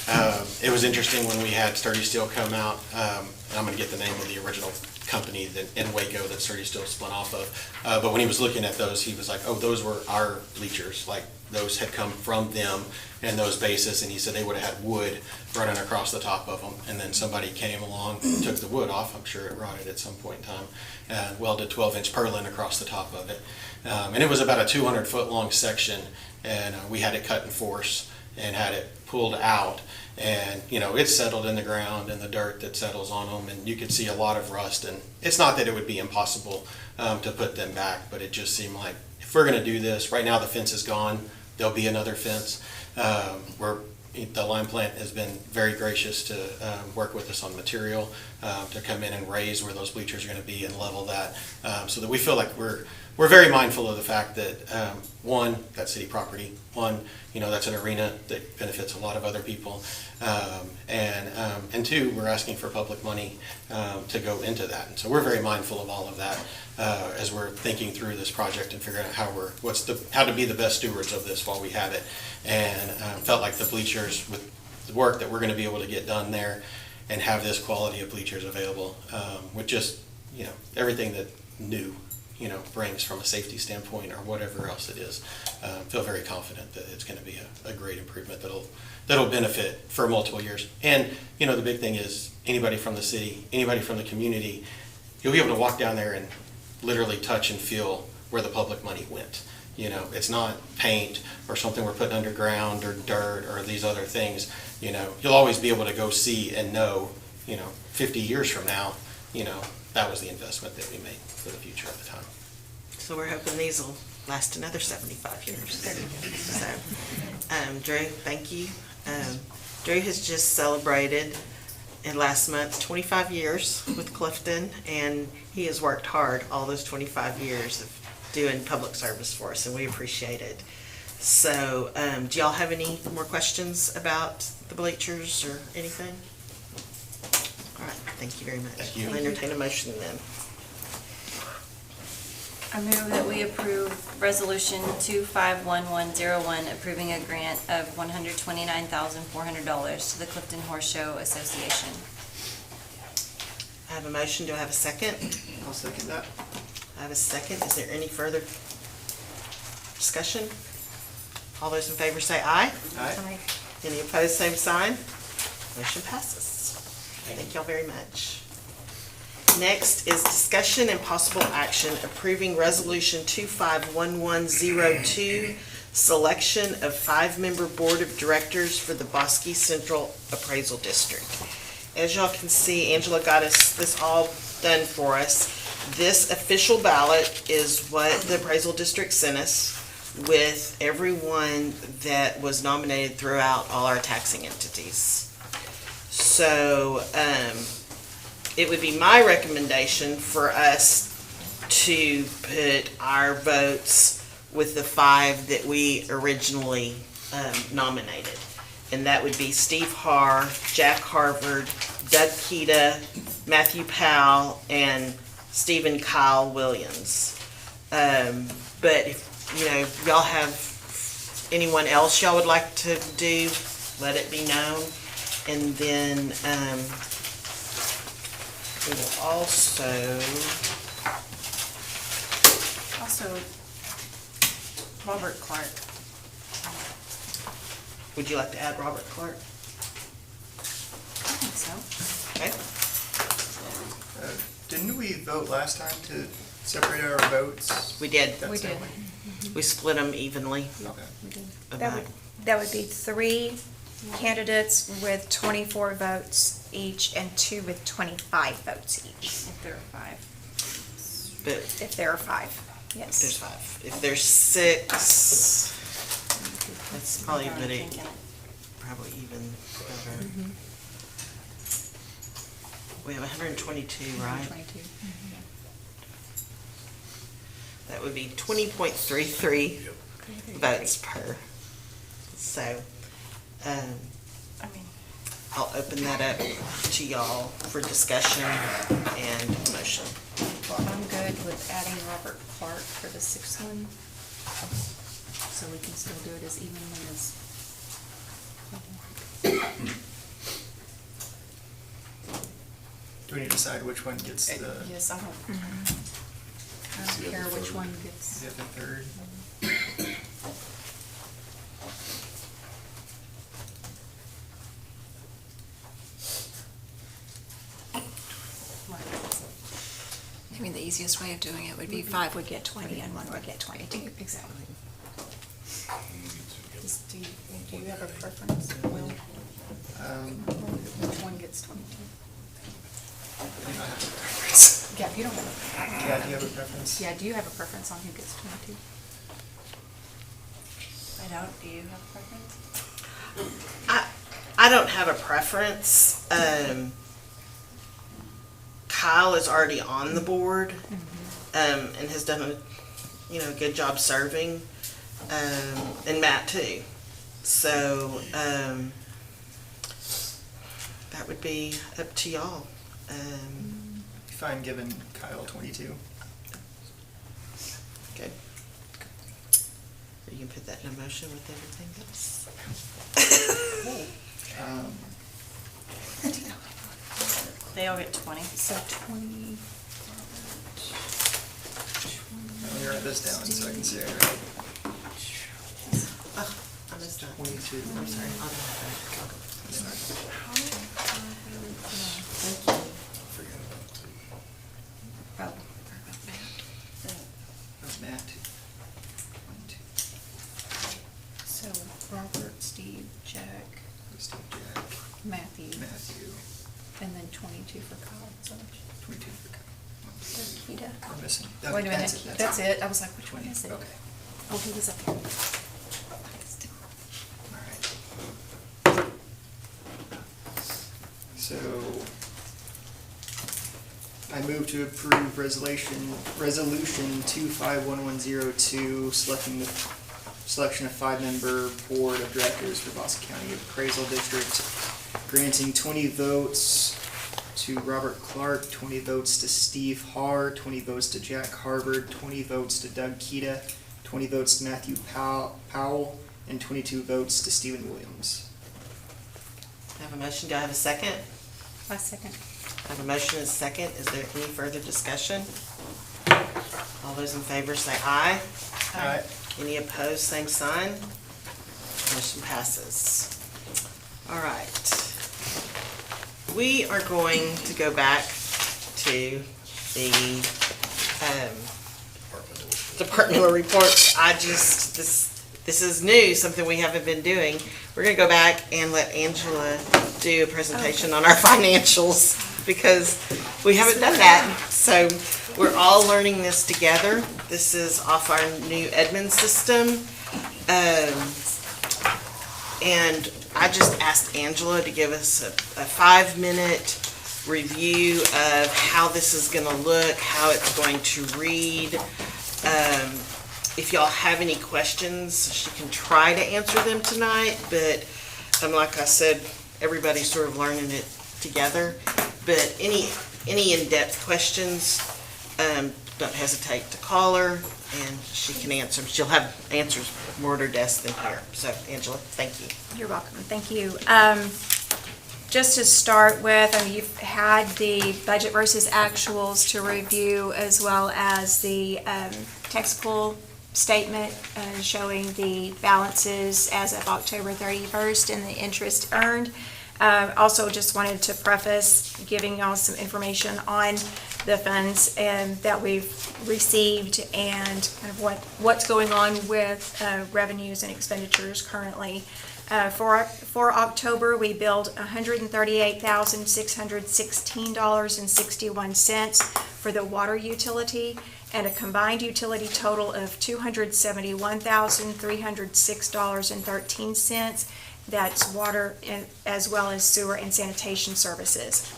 It was interesting when we had Sturdy Steel come out, and I'm gonna get the name of the original company that in Waco that Sturdy Steel spun off of. But when he was looking at those, he was like, oh, those were our bleachers, like those had come from them and those bases, and he said they would have had wood running across the top of them, and then somebody came along, took the wood off, I'm sure it rotted at some point in time, and welded 12-inch purlin across the top of it. And it was about a 200-foot long section, and we had it cut in force and had it pulled out, and it settled in the ground and the dirt that settles on them, and you could see a lot of rust. And it's not that it would be impossible to put them back, but it just seemed like if we're going to do this, right now the fence is gone, there'll be another fence. The lime plant has been very gracious to work with us on material to come in and raise where those bleachers are going to be and level that, so that we feel like we're very mindful of the fact that one, that's city property. One, that's an arena that benefits a lot of other people, and two, we're asking for public money to go into that, and so we're very mindful of all of that as we're thinking through this project and figuring out how to be the best stewards of this while we have it, and felt like the bleachers, with the work that we're going to be able to get done there and have this quality of bleachers available, with just everything that new brings from a safety standpoint or whatever else it is, feel very confident that it's going to be a great improvement that'll benefit for multiple years. And the big thing is, anybody from the city, anybody from the community, you'll be able to walk down there and literally touch and feel where the public money went. It's not paint or something we're putting underground or dirt or these other things. You'll always be able to go see and know, 50 years from now, that was the investment that we made for the future at the time. So we're hoping these will last another 75 years. So, Drew, thank you. Drew has just celebrated last month 25 years with Clifton, and he has worked hard all those 25 years of doing public service for us, and we appreciate it. So, do y'all have any more questions about the bleachers or anything? All right, thank you very much. Thank you. I'll entertain a motion then. I move that we approve Resolution 251101, approving a grant of $129,400 to the Clifton Horse Show Association. I have a motion. Do I have a second? I'll second that. I have a second. Is there any further discussion? All those in favor say aye. Aye. Any opposed, same sign. Motion passes. Thank y'all very much. Next is discussion and possible action approving Resolution 251102, selection of 5-member Board of Directors for the Bosque Central Appraisal District. As y'all can see, Angela got us this all done for us. This official ballot is what the appraisal district sent us, with everyone that was nominated throughout all our taxing entities. So, it would be my recommendation for us to put our votes with the 5 that we originally nominated. And that would be Steve Harr, Jack Harvard, Doug Keita, Matthew Powell, and Stephen Kyle Williams. But if y'all have anyone else y'all would like to do, let it be known. And then we will also Robert Clark. would you like to add Robert Clark? I think so. Okay. Didn't we vote last time to separate our votes? We did. We did. We split them evenly. Okay. That would be 3 candidates with 24 votes each and 2 with 25 votes each, If there are 5. But if there are 5. There's Yes. 5. If there's 6, that's probably probably even better. We have 122, right? 22. That would be 20.33 votes per. So, I mean, I'll open that up to y'all for discussion and motion. I'm good with adding Robert Clark for the 6th one. So we can still do it as evenly as. Do we need to decide which one gets the, Yes, I don't care which one gets. the third? I mean, the easiest way of doing it would be 5 would get 20 and 1 would get 22. Exactly. Do you have a preference? Will? Which one gets 22? I do not have a preference. Yeah, you don't have a. Yeah, do you have a preference? Yeah, do you have a preference on who gets 22? I don't, do you have a preference? I don't have a preference. Kyle is already on the board, and has done a good job serving, and Matt too. So, that would be up to y'all. Fine, giving Kyle 22. Good. You can put that in a motion with everything else. They all get 20. So 20. Let me write this down so I can say it right. Oh, I missed that. 22. I'm sorry. I'll do that. Oh, That's Matt. 22. so Robert, Steve, Jack, Steve, Jack, Matthew, Matthew, and then 22 for Kyle. So 22 for Kyle. Kita. We're missing. wait a minute. That's That's it. I was like, which one 20. is it? Okay, Oh, he was up here. all right. So, I move to approve resolution 251102, selection of 5-member board of directors for Bosque County Appraisal District, granting 20 votes to Robert Clark, 20 votes to Steve Haar, 20 votes to Jack Harvard, 20 votes to Doug Kita, 20 votes to Matthew Powell, and 22 votes to Stephen Williams. I have a motion. Do I have a second? My second. I have a motion and a second. Is there any further discussion? All those in favor say aye. Aye. Any opposed, same sign. Motion passes. All right. We are going to go back to the departmental reports. This is new, something we haven't been doing. We're gonna go back and let Angela do a presentation on our financials because we haven't done that. So we're all learning this together. This is off our new admin system. And I just asked Angela to give us a 5-minute review of how this is gonna look, how it's going to read. If y'all have any questions, she can try to answer them tonight, but like I said, everybody's sort of learning it together. But any in-depth questions, don't hesitate to call her and she can answer. She'll have answers more at her desk than here. So Angela, thank you. You're welcome. Thank you. Just to start with, you've had the budget versus actuals to review, as well as the tax pool statement showing the balances as of October 31st and the interest earned. Also, just wanted to preface giving y'all some information on the funds that we've received and kind of what's going on with revenues and expenditures currently. For October, we billed $138,616.61 for the water utility, and a combined utility total of $271,306.13. That's water as well as sewer and sanitation services.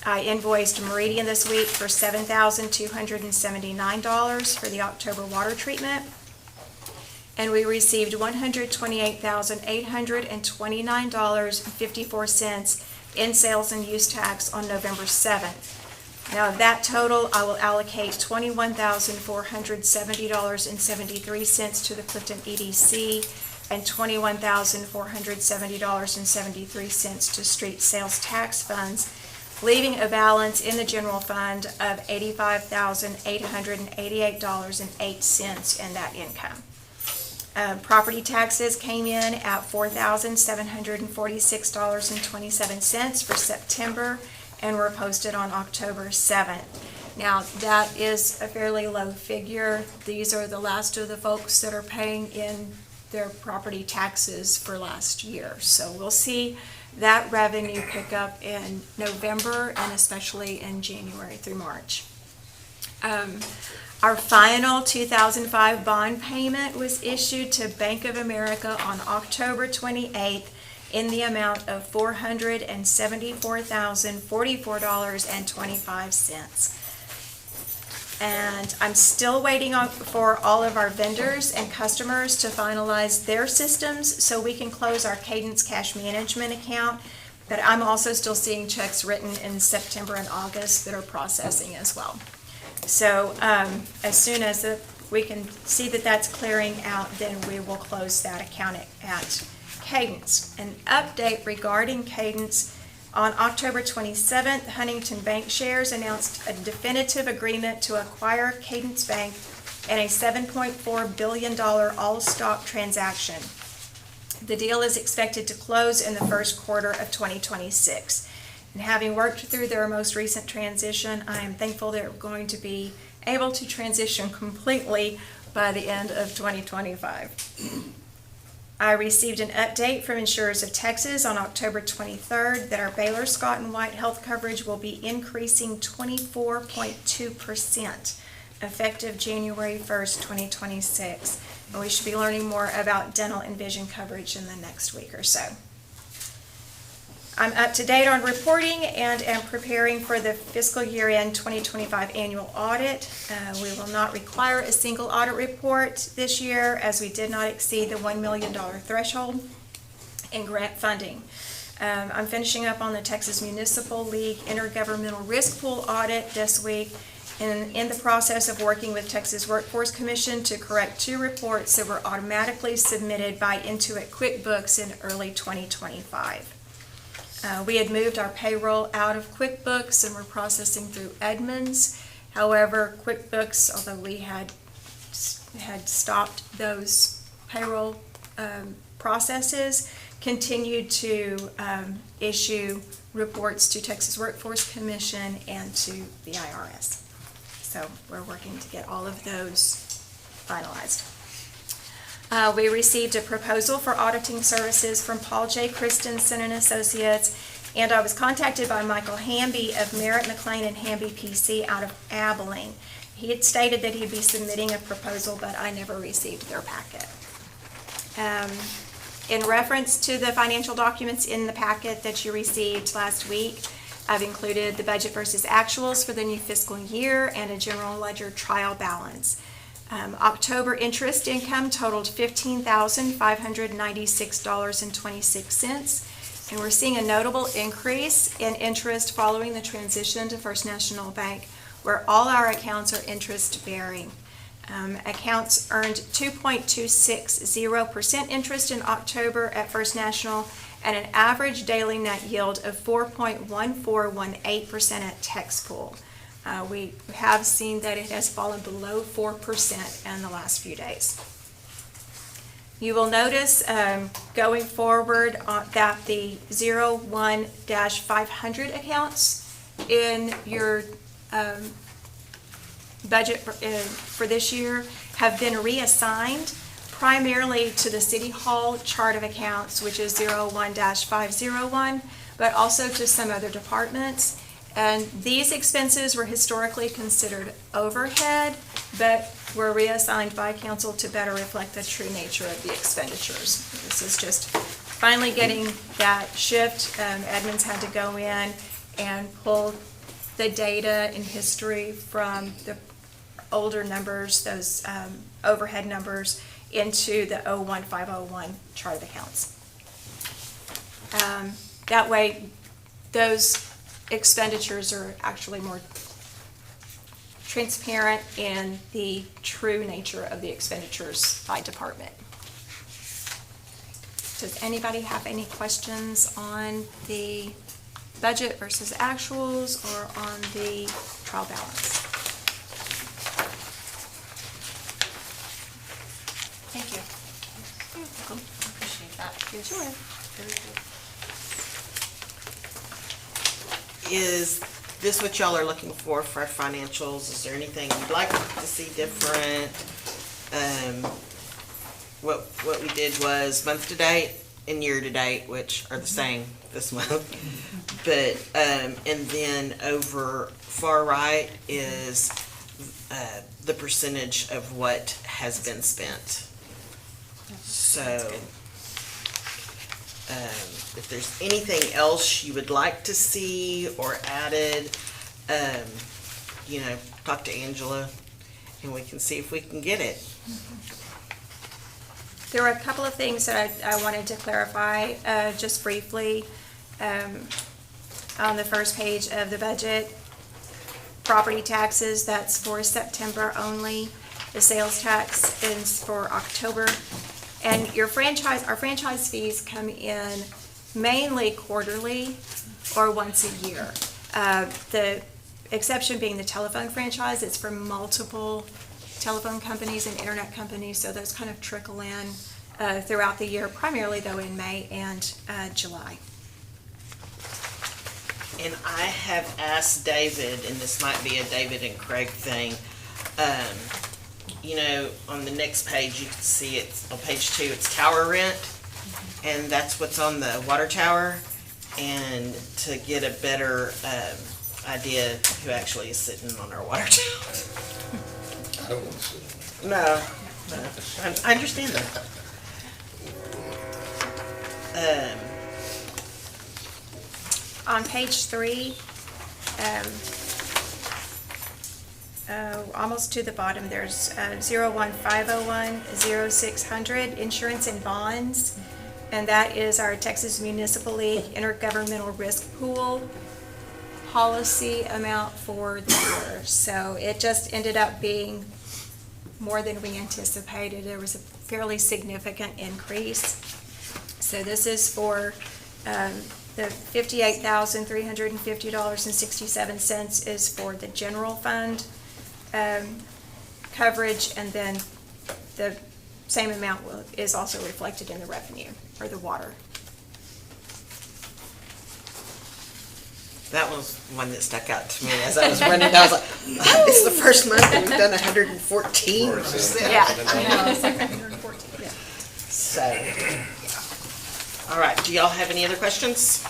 I invoiced Meridian this week for $7,279 for the October water treatment. And we received $128,829.54 in sales and use tax on November 7th. Now, of that total, I will allocate $21,470.73 to the Clifton EDC and $21,470.73 to street sales tax funds, leaving a balance in the general fund of $85,888.08 in that income. Property taxes came in at $4,746.27 for September and were posted on October 7th. Now, that is a fairly low figure. These are the last of the folks that are paying in their property taxes for last year. So we'll see that revenue pick up in November and especially in January through March. Our final 2005 bond payment was issued to Bank of America on October 28th in the amount of $474,044.25. And I'm still waiting for all of our vendors and customers to finalize their systems so we can close our Cadence cash management account. But I'm also still seeing checks written in September and August that are processing as well. So as soon as we can see that that's clearing out, then we will close that account at Cadence. An update regarding Cadence: on October 27th, Huntington Bank Shares announced a definitive agreement to acquire Cadence Bank in a $7.4 billion all-stock transaction. The deal is expected to close in the first quarter of 2026. And having worked through their most recent transition, I am thankful they're going to be able to transition completely by the end of 2025. I received an update from Insurers of Texas on October 23rd that our Baylor Scott & White health coverage will be increasing 24.2% effective January 1st, 2026. And we should be learning more about dental and vision coverage in the next week or so. I'm up to date on reporting and am preparing for the fiscal year-end 2025 annual audit. We will not require a single audit report this year as we did not exceed the $1 million threshold in grant funding. I'm finishing up on the Texas Municipal League Intergovernmental Risk Pool audit this week, and in the process of working with Texas Workforce Commission to correct 2 reports that were automatically submitted by Intuit QuickBooks in early 2025. We had moved our payroll out of QuickBooks and were processing through Edmunds. However, QuickBooks, although we had stopped those payroll processes, continued to issue reports to Texas Workforce Commission and to the IRS. So we're working to get all of those finalized. We received a proposal for auditing services from Paul J. Christensen and Associates, and I was contacted by Michael Hamby of Merritt, McLean, and Hamby PC out of Abilene. He had stated that he'd be submitting a proposal, but I never received their packet. In reference to the financial documents in the packet that you received last week, I've included the budget versus actuals for the new fiscal year and a general ledger trial balance. October interest income totaled $15,596.26, and we're seeing a notable increase in interest following the transition to First National Bank, where all our accounts are interest-bearing. Accounts earned 2.260% interest in October at First National and an average daily net yield of 4.1418% at TexPool. We have seen that it has fallen below 4% in the last few days. You will notice going forward that the 01-500 accounts in your budget for this year have been reassigned primarily to the City Hall chart of accounts, which is 01-501, but also to some other departments. And these expenses were historically considered overhead, but were reassigned by council to better reflect the true nature of the expenditures. This is just finally getting that shift. Admins had to go in and pull the data and history from the older numbers, those overhead numbers, into the 01501 chart of accounts. That way, those expenditures are actually more transparent in the true nature of the expenditures by department. Does anybody have any questions on the budget versus actuals or on the trial balance? Thank you. You're welcome. I appreciate that. Yes, you are. Is this what y'all are looking for our financials? Is there anything you'd like to see different? What we did was month to date and year to date, which are the same this month. But, and then over far right is the percentage of what has been spent. So, if there's anything else you would like to see or added, talk to Angela and we can see if we can get it. There were a couple of things that I wanted to clarify, just briefly. On the first page of the budget, property taxes, that's for September only. The sales tax is for October. And our franchise fees come in mainly quarterly or once a year. The exception being the telephone franchise, it's for multiple telephone companies and internet companies, so those kind of trickle in throughout the year, primarily though in May and July. And I have asked David, and this might be a David and Craig thing, on the next page, you can see it's on page 2, it's tower rent, and that's what's on the water tower, and to get a better idea who actually is sitting on our water tower. I don't want to sit on No, I understand that. On page 3, almost to the bottom, there's 01501 0600 insurance and bonds, and that is our Texas Municipal League Intergovernmental Risk Pool policy amount for the year. So it just ended up being more than we anticipated. There was a fairly significant increase. So this is for the $58,350.67 is for the general fund coverage, and then the same amount is also reflected in the revenue for the water. That was one that stuck out to me as I was running. I was like, it's the first month that we've done 114%. Yeah, I know, it's like 114, yeah. So, all right, do y'all have any other questions?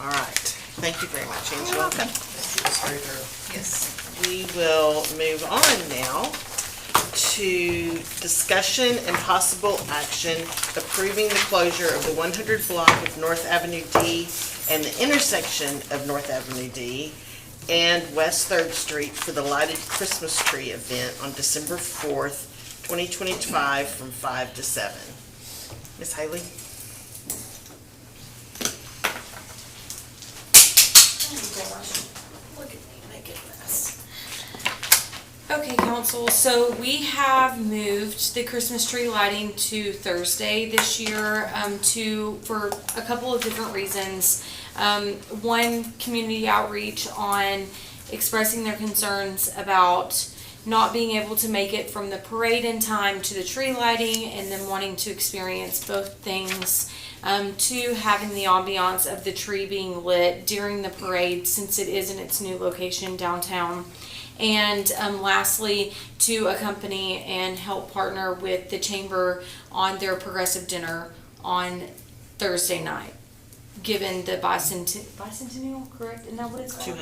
All right, thank you very much, Angela. You're welcome. Yes, we will move on now to discussion and possible action approving the closure of the 100 block of North Avenue D and the intersection of North Avenue D and West 3rd Street for the lighted Christmas tree event on December 4th, 2025 from 5 to 7. Ms. Haley? Look at me making this. Okay, council, so we have moved the Christmas tree lighting to Thursday this year, for a couple of different reasons. One, community outreach on expressing their concerns about not being able to make it from the parade in time to the tree lighting, and then wanting to experience both things. Two, having the ambiance of the tree being lit during the parade, since it is in its new location downtown. And lastly, to accompany and help partner with the chamber on their progressive dinner on Thursday night, given the bicentennial, correct? Isn't that what it's called?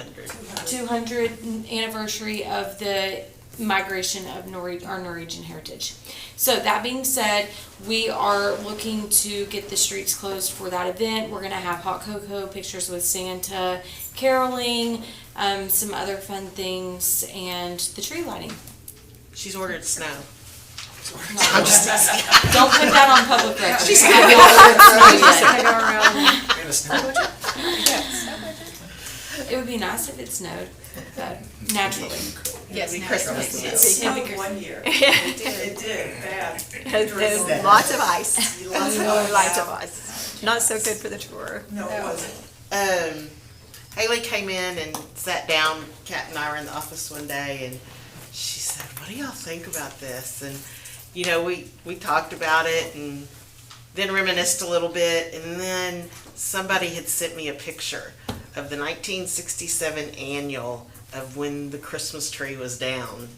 200. 200th anniversary of the migration of our Norwegian heritage. So that being said, we are looking to get the streets closed for that event. We're gonna have hot cocoa, pictures with Santa, caroling, some other fun things, and the tree lighting. She's ordered snow. Don't put that on public record. She's It would be nice if it snowed, but naturally. Yes, Christmas. Yes. One year. It did, bad. There's lots of ice. Lots of ice. Not so good for the tour. No, it wasn't. Haley came in and sat down, Kat and I were in the office one day, and she said, what do y'all think about this? And, you know, we talked about it and then reminisced a little bit, and then somebody had sent me a picture of the 1967 annual of when the Christmas tree was downtown.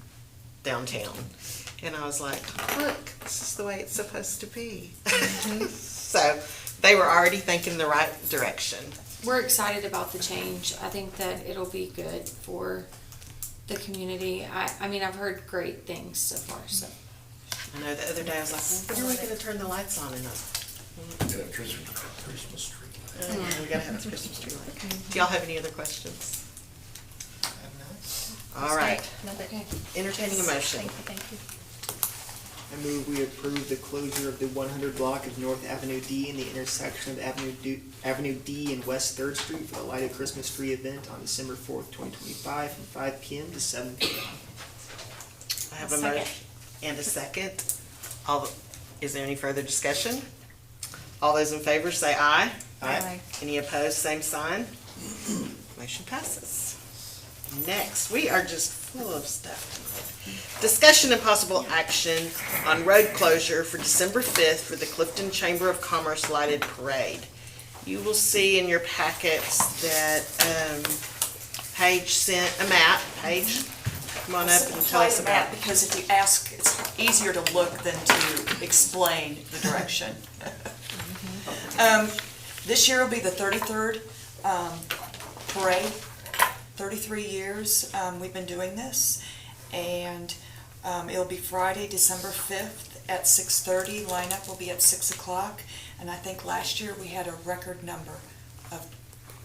And I was like, look, this is the way it's supposed to be. So they were already thinking the right direction. We're excited about the change. I think that it'll be good for the community. I mean, I've heard great things so far, so. I know the other day I was like, when are we gonna turn the lights on? And Get a Christmas tree. we gotta have a Christmas tree light. Do y'all have any other questions? All right, Okay. entertaining a motion. Thank you. I move we approve the closure of the 100 block of North Avenue D in the intersection of Avenue D and West 3rd Street for the lighted Christmas tree event on December 4th, 2025, from 5 p.m. to 7 p.m. I have a motion and a second. Is there any further discussion? All those in favor say aye. Aye. Any opposed, same sign. Motion passes. Next, we are just full of stuff. Discussion and possible action on road closure for December 5th for the Clifton Chamber of Commerce lighted parade. You will see in your packets that Paige sent a map. Paige, come on up and tell us about it. Because if you ask, it's easier to look than to explain the direction. This year will be the 33rd parade. 33 years we've been doing this, and it'll be Friday, December 5th at 6:30. Lineup will be at 6 o'clock, and I think last year we had a record number of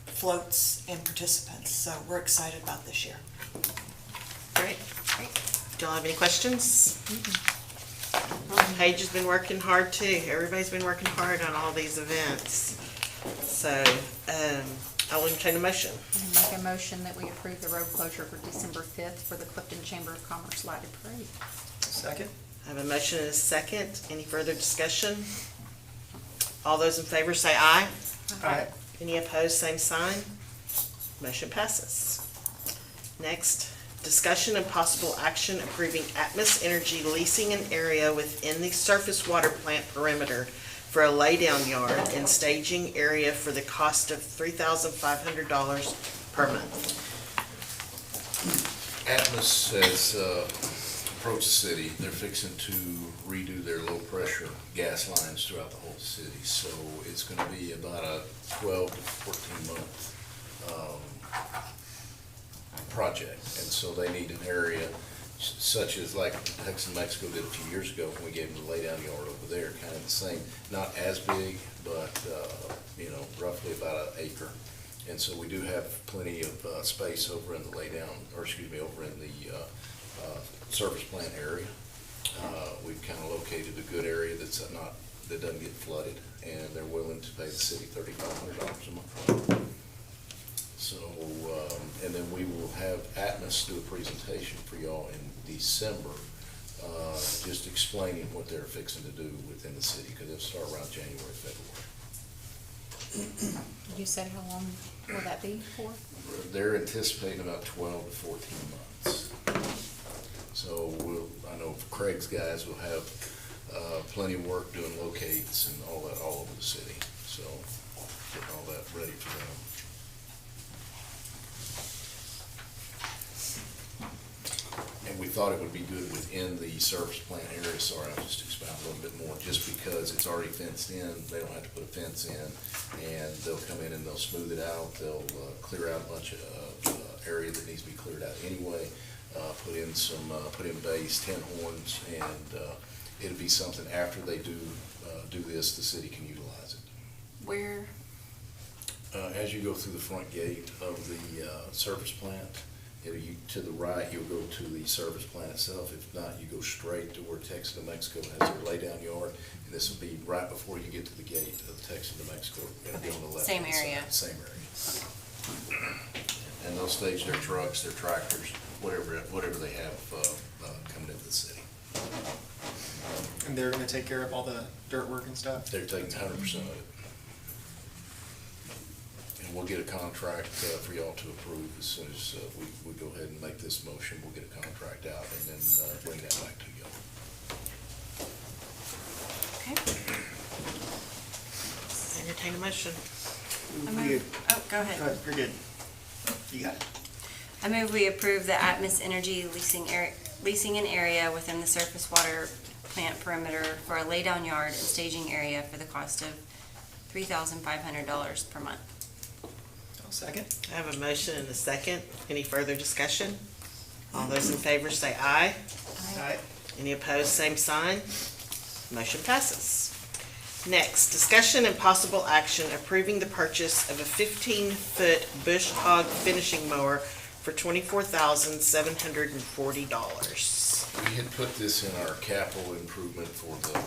floats and participants, so we're excited about this year. Great. Do y'all have any questions? Paige has been working hard too. Everybody's been working hard on all these events. So, I'll entertain a motion. I make a motion that we approve the road closure for December 5th for the Clifton Chamber of Commerce lighted parade. Second. I have a motion and a second. Any further discussion? All those in favor say aye. Aye. Any opposed, same sign. Motion passes. Next, discussion and possible action approving Atmos Energy leasing an area within the surface water plant perimeter for a laydown yard and staging area for the cost of $3,500 per month. Atmos has approached the city. They're fixing to redo their low-pressure gas lines throughout the whole city. So it's going to be about a 12 to 14-month project. And so they need an area such as like Texas and Mexico did a few years ago when we gave them the laydown yard over there, kind of the same. Not as big, but, roughly about an acre. And so we do have plenty of space over in the over in the service plant area. We've kind of located a good area that doesn't get flooded, and they're willing to pay the city $3,500 a month. So, and then we will have Atmos do a presentation for y'all in December, just explaining what they're fixing to do within the city, because it'll start around January, February. You said how long will that be for? They're anticipating about 12 to 14 months. So I know Craig's guys will have plenty of work doing locates and all that all over the city. So getting all that ready for them. And we thought it would be good within the service plant area. Sorry, I'll just expound a little bit more. Just because it's already fenced in, they don't have to put a fence in, and they'll come in and they'll smooth it out. They'll clear out a bunch of area that needs to be cleared out anyway. put in bass, 10 horns, and it'll be something after they do this, the city can utilize it. Where, As you go through the front gate of the service plant, to the right, you'll go to the service plant itself. If not, you go straight to where Texas New Mexico has their lay-down yard, and this will be right before you get to the gate of Texas New Mexico. It'll be on the left. Same area. Same area. And they'll stage their trucks, their tractors, whatever they have coming into the city. And they're gonna take care of all the dirt work and stuff? They're taking 100% of it. And we'll get a contract for y'all to approve as soon as we go ahead and make this motion. We'll get a contract out and then bring that back to y'all. okay, Entertain a motion. Oh, go ahead. Go ahead, you're good. You got it. I move we approve the Atmos Energy leasing an area within the surface water plant perimeter for a laydown yard and staging area for the cost of $3,500 per month. I'll second. I have a motion and a second. Any further discussion? All those in favor say aye. Aye. Any opposed, same sign. Motion passes. Next, discussion and possible action approving the purchase of a 15-foot bush hog finishing mower for $24,740. We had put this in our capital improvement for the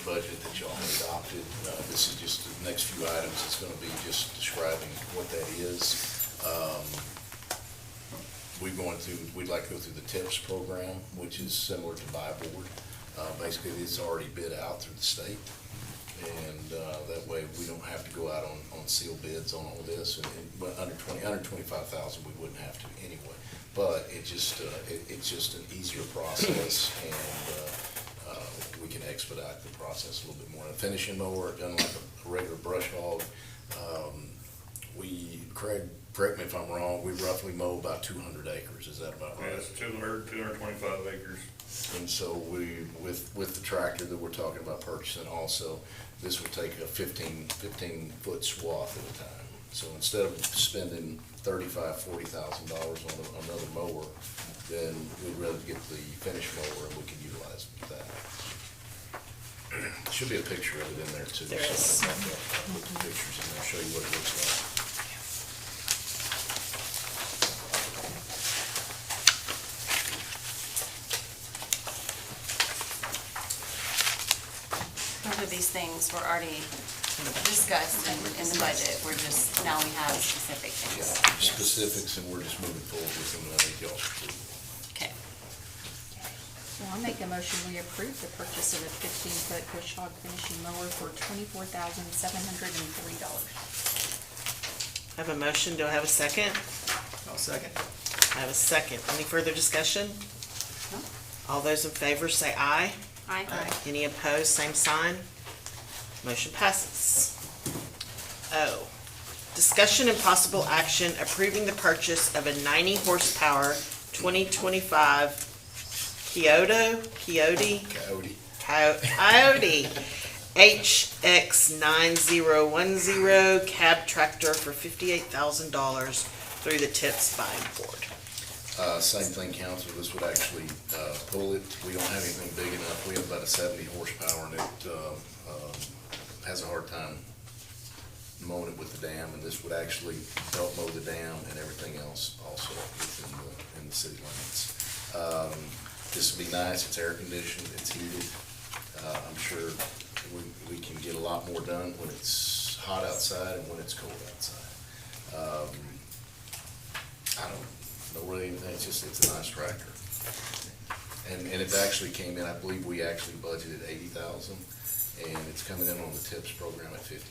budget that y'all had adopted. This is just the next few items. It's going to be just describing what that is. We'd like to go through the TIPS program, which is similar to Buy Board. Basically, it's already bid out through the state. And that way, we don't have to go out on sealed bids on all this. But under $25,000, we wouldn't have to anyway. But it's just an easier process, and we can expedite the process a little bit more. A finishing mower, done like a regular brush hog, Craig, correct me if I'm wrong, we roughly mow about 200 acres. Is that about right? Yeah, it's 225 acres. And so with the tractor that we're talking about purchasing also, this will take a 15-foot swath at a time. So instead of spending $35,000-$40,000 on another mower, then we'd rather get the finish mower and we can utilize that. Should be a picture of it in there too. There is. So I'll put the pictures in there, show you what it looks like. Both of these things were already discussed in the budget. We're just, now we have specific Yeah, things. specifics, and we're just moving forward with them, and I think y'all should too. Okay. well, I'll make a motion, we approve the purchase of a 15-foot bush hog finishing mower for $24,740. I have a motion. Do I have a second? I'll second. I have a second. Any further discussion? No. All those in favor say aye. Aye. Any opposed, same sign. Motion passes. O, discussion and possible action approving the purchase of a 90 horsepower 2025 Coyote HX9010 cab tractor for $58,000 through the TIPS buying board. Same thing, council, this would actually pull it. We don't have anything big enough. We have about a 70 horsepower, and it has a hard time mowing it with the dam, and this would actually help mow the dam and everything else also in the city limits. This would be nice. It's air conditioned, it's heated. I'm sure we can get a lot more done when it's hot outside and when it's cold outside. I don't know really anything, it's a nice tractor. And it actually came in, I believe we actually budgeted $80,000, and it's coming in on the TIPS program at $58,000.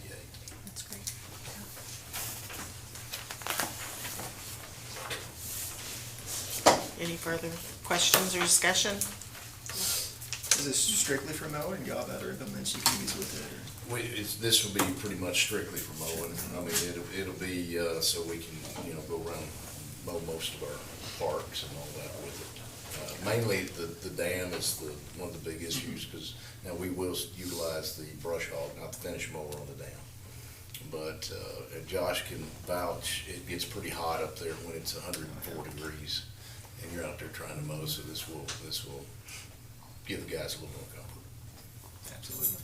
That's great. Any further questions or discussion? Is this strictly for mowing? You have other implements you can use with it? This will be pretty much strictly for mowing. I mean, it'll be, so we can, go around, mow most of our parks and all that with it. Mainly, the dam is one of the big issues, because now we will utilize the brush hog, not the finish mower on the dam. But Josh can vouch, it gets pretty hot up there when it's 104 degrees. and you're out there trying to mow, so this will give the guys a little more comfort. Absolutely.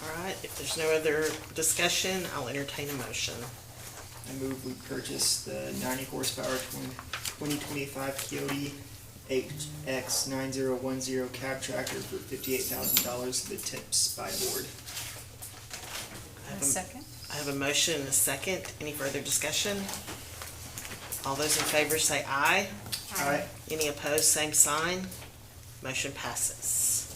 All right, if there's no other discussion, I'll entertain a motion. I move we purchase the 90 horsepower 2025 Coyote HX9010 cab tractor for $58,000. The tips by board. Second. I have a motion and a second. Any further discussion? All those in favor say aye. Aye. Any opposed, same sign. Motion passes.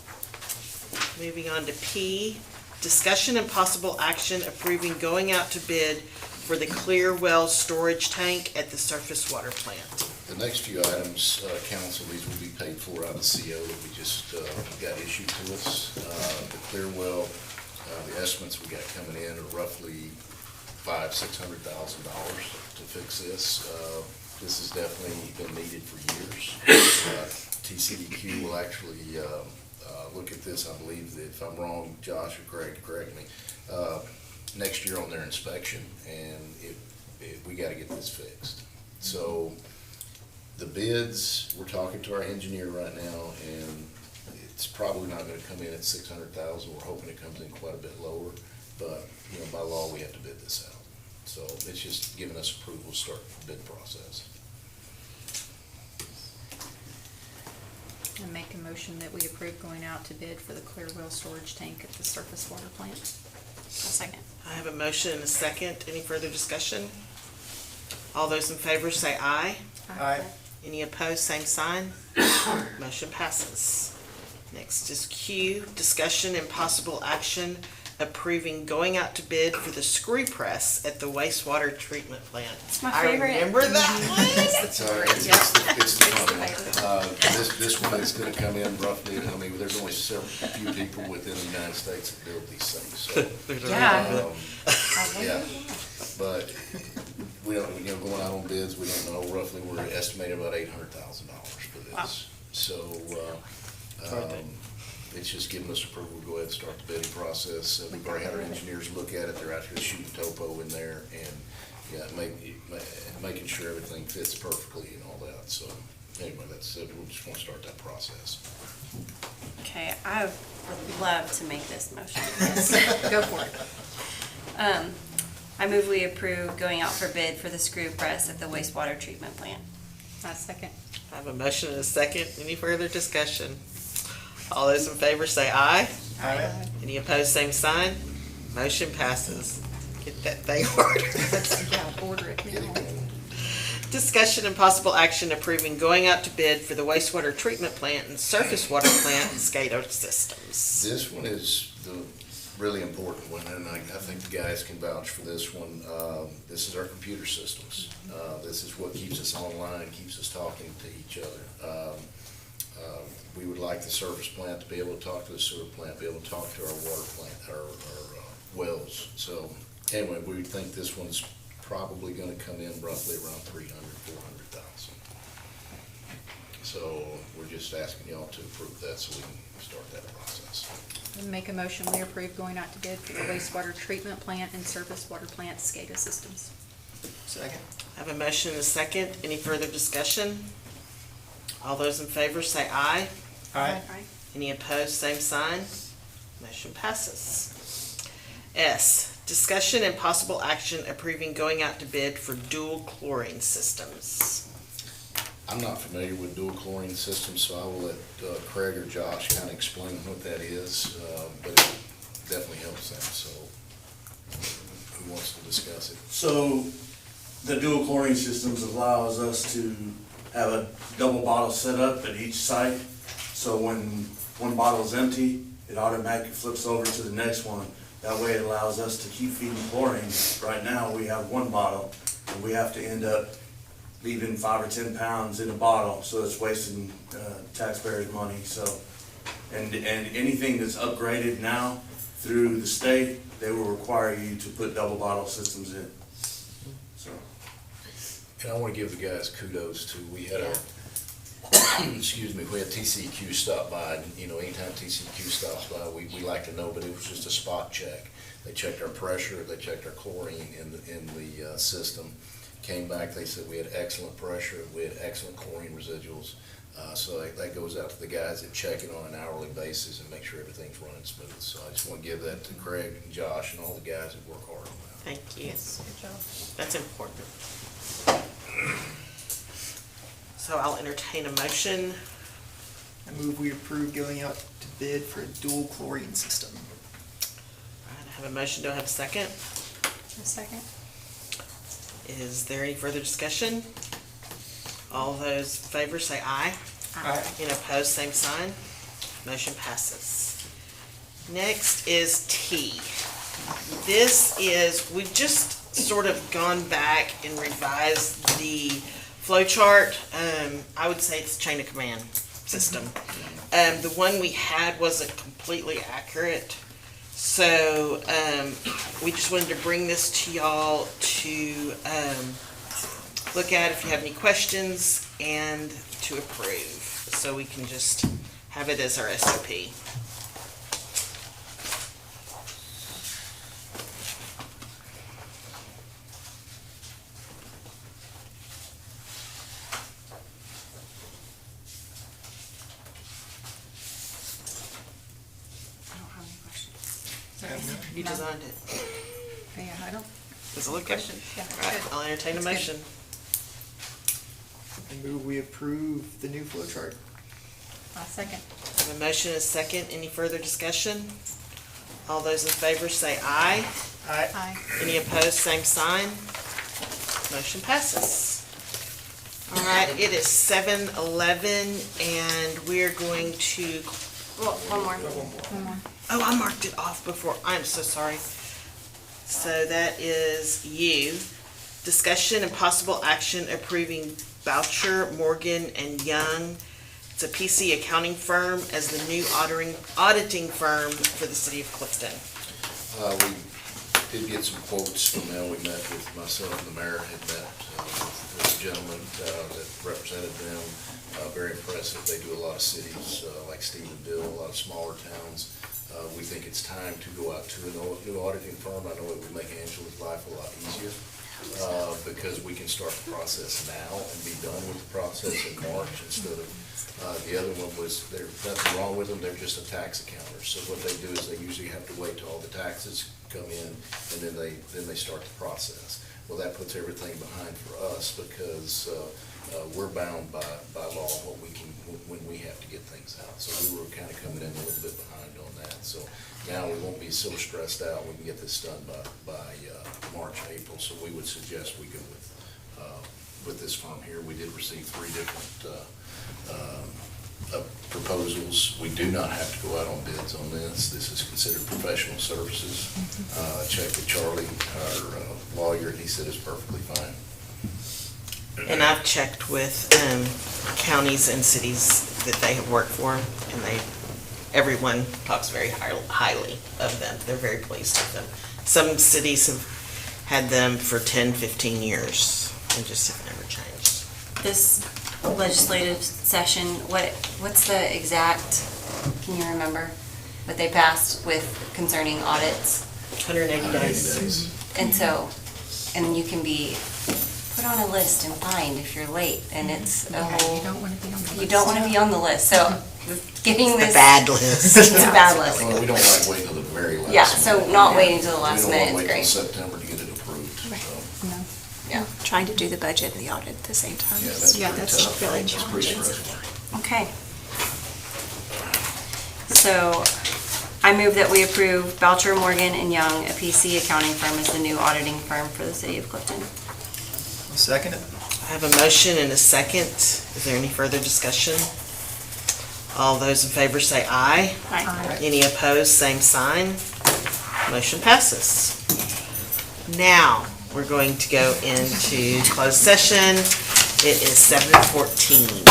Moving on to P, discussion and possible action approving going out to bid for the clear well storage tank at the surface water plant. The next few items, council, these will be paid for out of the CO that we just got issued to us. The clear well, the estimates we got coming in are roughly $600,000 to fix this. This has definitely been needed for years. TCDQ will actually look at this, I believe, that if I'm wrong, Josh or Craig, correct me, next year on their inspection, and we gotta get this fixed. So the bids, we're talking to our engineer right now, and it's probably not gonna come in at 600,000. We're hoping it comes in quite a bit lower, but, you know, by law, we have to bid this out. So it's just giving us approval to start the bid process. I make a motion that we approve going out to bid for the clear well storage tank at the surface water plant. A second. I have a motion and a second. Any further discussion? All those in favor say aye. Aye. Any opposed, same sign. Motion passes. Next is Q, discussion and possible action approving going out to bid for the screw press at the wastewater treatment plant. It's my favorite. I remember that one. It's all right, it's the fun one. This one is gonna come in roughly, I mean, there's only few people within the United States that build these things, so. Yeah. Yeah, but we don't, you know, going out on bids, we don't know roughly, we're estimating about $800,000 for this. So, it's just giving us approval to go ahead and start the bidding process. We've already had our engineers look at it, they're actually shooting topo in there and, yeah, making sure everything fits perfectly and all that. So, anyway, that's it, we just want to start that process. Okay, I would love to make this motion. Go for it. I move we approve going out for bid for the screw press at the wastewater treatment plant. Second. I have a motion and a second. Any further discussion? All those in favor say aye. Aye. Any opposed, same sign. Motion passes. Get that thing ordered. Yeah, order it now. Discussion and possible action approving going out to bid for the wastewater treatment plant and surface water plant and SCADA systems. This one is the really important one, and I think the guys can vouch for this one. This is our computer systems. This is what keeps us online, keeps us talking to each other. We would like the surface plant to be able to talk to the sewer plant, be able to talk to our water plant, our wells. So anyway, we think this one's probably gonna come in roughly around 400,000. So we're just asking y'all to approve that so we can start that process. Make a motion, we approve going out to bid for the wastewater treatment plant and surface water plant SCADA systems. Second. I have a motion and a second. Any further discussion? All those in favor say aye. Aye. Any opposed, same sign. Motion passes. S, discussion and possible action approving going out to bid for dual chlorine systems. I'm not familiar with dual chlorine systems, so I will let Craig or Josh kind of explain what that is, but it definitely helps them, so who wants to discuss it? So the dual chlorine systems allows us to have a double bottle set up at each site. So when one bottle is empty, it automatically flips over to the next one. That way it allows us to keep feeding chlorine. Right now, we have one bottle, and we have to end up leaving 5 or 10 pounds in a bottle, so it's wasting taxpayers' money. So, and anything that's upgraded now through the state, they will require you to put double bottle systems in. So. And I want to give the guys kudos too. We had excuse me, we had TCQ stop by, and, you know, anytime TCQ stops by, we like to know, but it was just a spot check. They checked our pressure, they checked our chlorine in the system. Came back, they said we had excellent pressure, we had excellent chlorine residuals. So that goes out to the guys that check it on an hourly basis and make sure everything's running smooth. So I just want to give that to Craig and Josh and all the guys that work hard on that. Thank you. That's important. So I'll entertain a motion. I move we approve going out to bid for a dual chlorine system. All right, I have a motion. Do I have a second? A second. Is there any further discussion? All those in favor say aye. Aye. Any opposed, same sign. Motion passes. Next is T. This is, we've just sort of gone back and revised the flow chart. I would say it's chain of command system. The one we had wasn't completely accurate. So we just wanted to bring this to y'all to look at if you have any questions and to approve. So we can just have it as our SOP. I don't have any questions. You designed it. Yeah, I don't. Does it look good? Yeah, All right, good. I'll entertain a It's good. motion. I move we approve the new flow chart. A second. I have a motion and a second. Any further discussion? All those in favor say aye. Aye. Aye. Any opposed, same sign. Motion passes. All right, it is 7:11 and we're going to, Well, one more. One more. oh, I marked it off before. I'm so sorry. So that is you. Discussion and possible action approving Boucher, Morgan, and Young. It's a PC accounting firm as the new auditing firm for the city of Clifton. We did get some quotes from them. We met with myself and the mayor had met with a gentleman that represented them. Very impressive. They do a lot of cities like Stephenville, a lot of smaller towns. We think it's time to go out to a new auditing firm. I know it would make Angela's life a lot easier because we can start the process now and be done with the process in March instead of the other one was, there's nothing wrong with them, they're just a tax accountant. So what they do is they usually have to wait till all the taxes come in and then they start the process. Well, that puts everything behind for us because we're bound by law when we have to get things out. So we were kind of coming in a little bit behind on that. So now we won't be so stressed out. We can get this done by March, April. So we would suggest we go with this firm here. We did receive 3 different proposals. We do not have to go out on bids on this. This is considered professional services. I checked with Charlie, our lawyer, and he said it's perfectly fine. And I've checked with counties and cities that they have worked for, and everyone talks very highly of them. They're very pleased with them. Some cities have had them for 10, 15 years and just have never changed. This legislative session, what's the exact, can you remember, what they passed with concerning audits? 180 days. And so, and you can be put on a list and fined if you're late, and it's a whole. You don't want to be on the list. You don't want to be on the list, so getting It's this. the bad list. It's a bad list. Well, we don't like waiting till the very last minute. Yeah, so not waiting till the last minute is We don't great. want to wait till September to get it approved, Right. so, No. Yeah. Trying to do the budget and the audit at the same time. yeah, that's Yeah, pretty that's tough. really It's pretty challenging. stressful. Okay. So I move that we approve Boucher, Morgan, and Young, a PC accounting firm, as the new auditing firm for the city of Clifton. I'll second it. I have a motion and a second. Is there any further discussion? All those in favor say aye. Aye. Any opposed, same sign. Motion passes. Now, we're going to go into closed session. It is 7:14.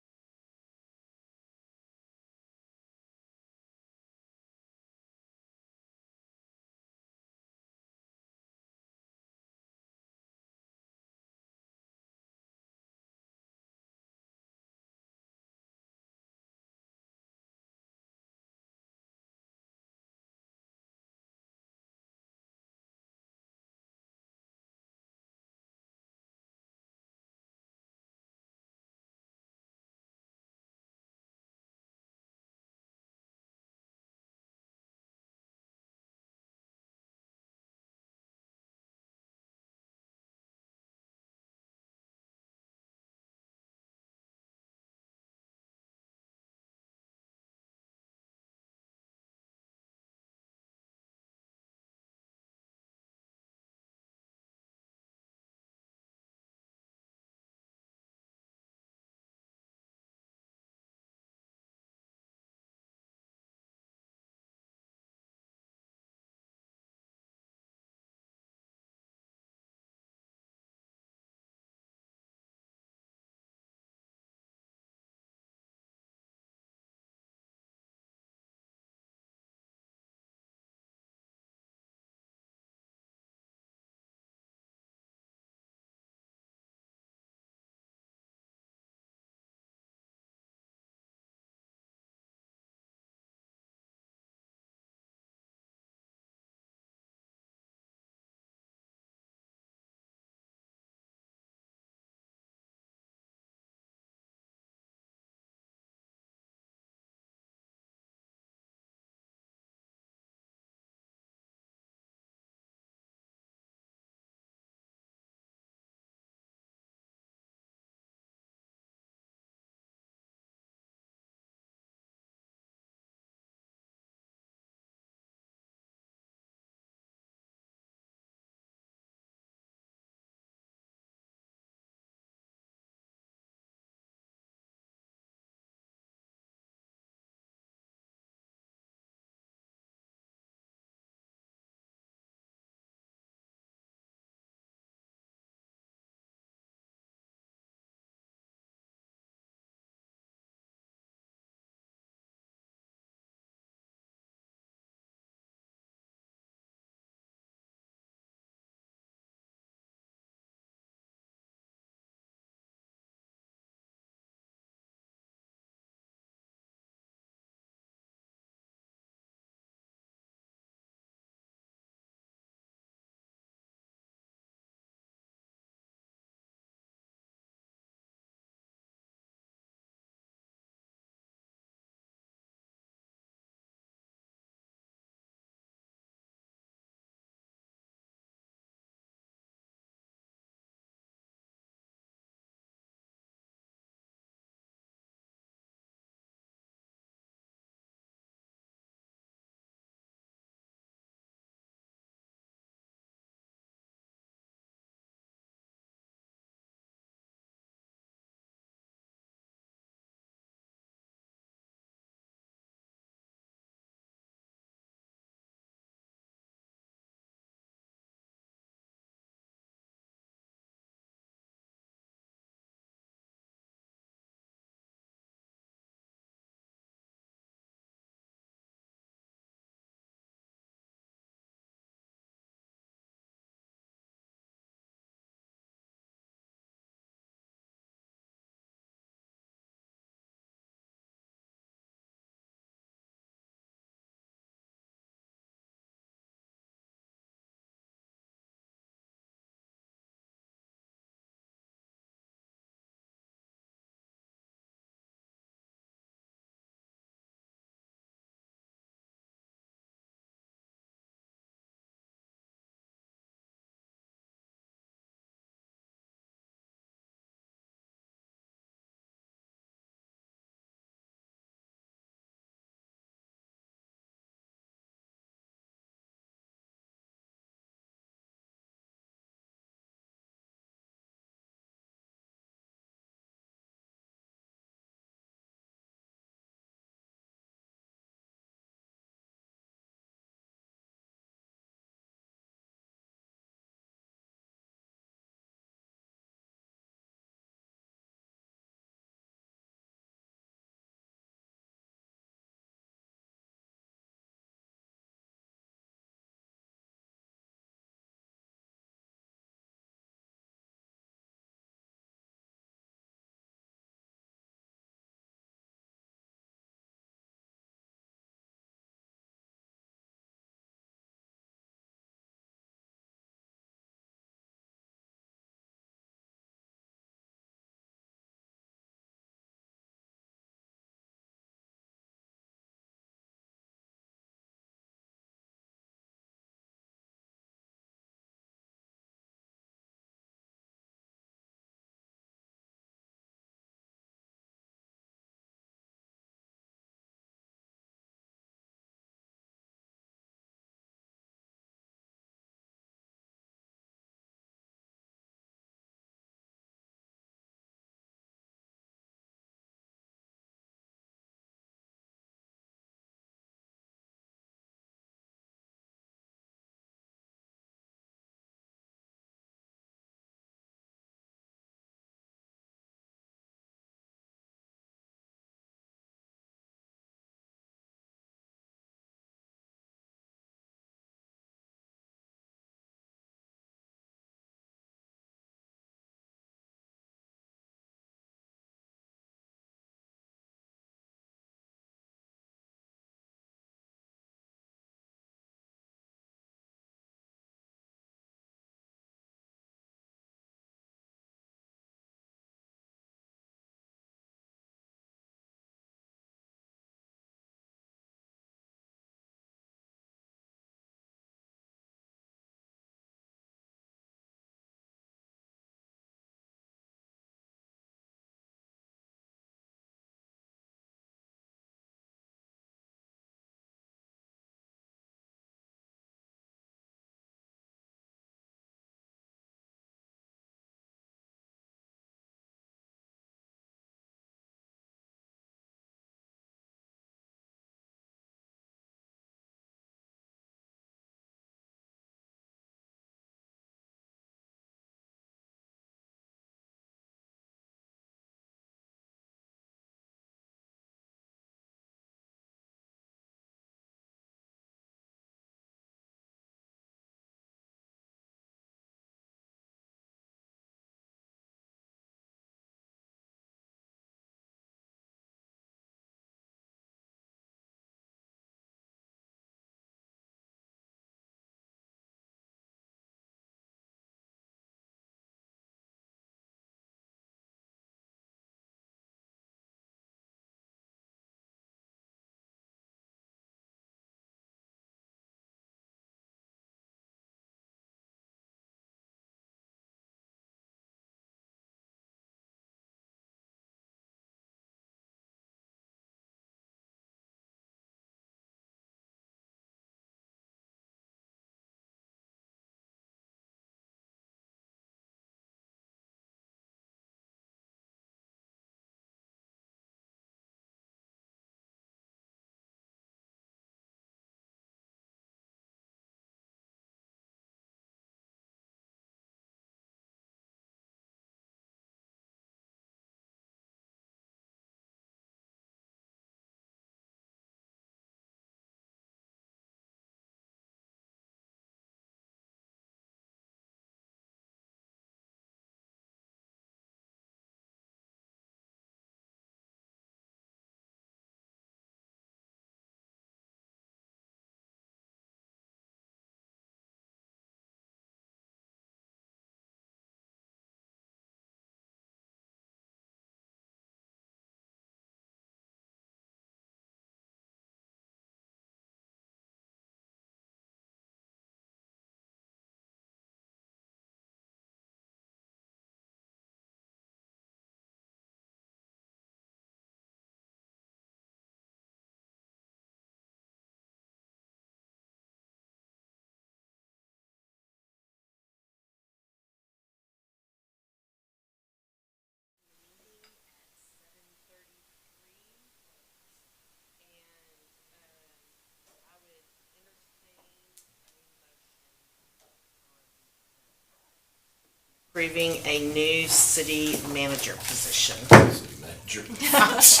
Approving a new city manager position. City manager. So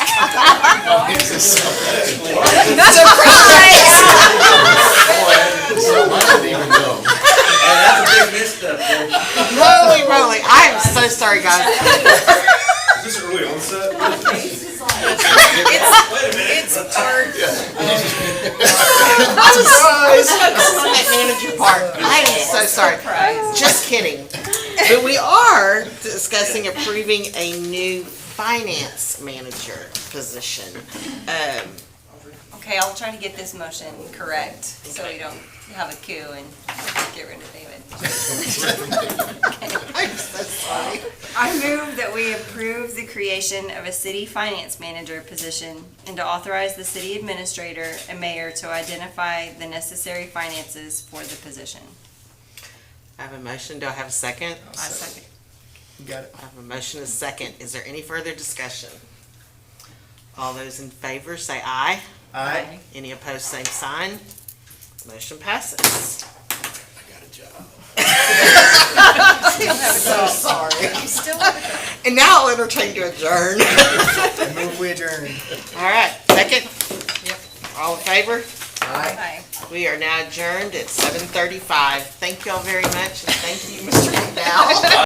I didn't even know. That's a big misstep there. Holy moly, I am so sorry, guys. Is this early onset? What is this? It's our. I was focused on that manager part. I am so sorry. Just kidding. But we are discussing approving a new finance manager position. Okay, I'll try to get this motion correct, so we don't have a coup and get rid of David. I'm so sorry. I move that we approve the creation of a city finance manager position and to authorize the city administrator and mayor to identify the necessary finances for the position. I have a motion. Do I have a second? I second. You got it. I have a motion and a second. Is there any further discussion? All those in favor say aye. Aye. Any opposed, same sign. Motion passes. I got a job. I'm so sorry. And now I'll entertain to adjourn. I move we adjourn. All right, second? Yep. All in favor? Aye. We are now adjourned at 7:35. Thank you all very much, and thank you, Mr. McDowell.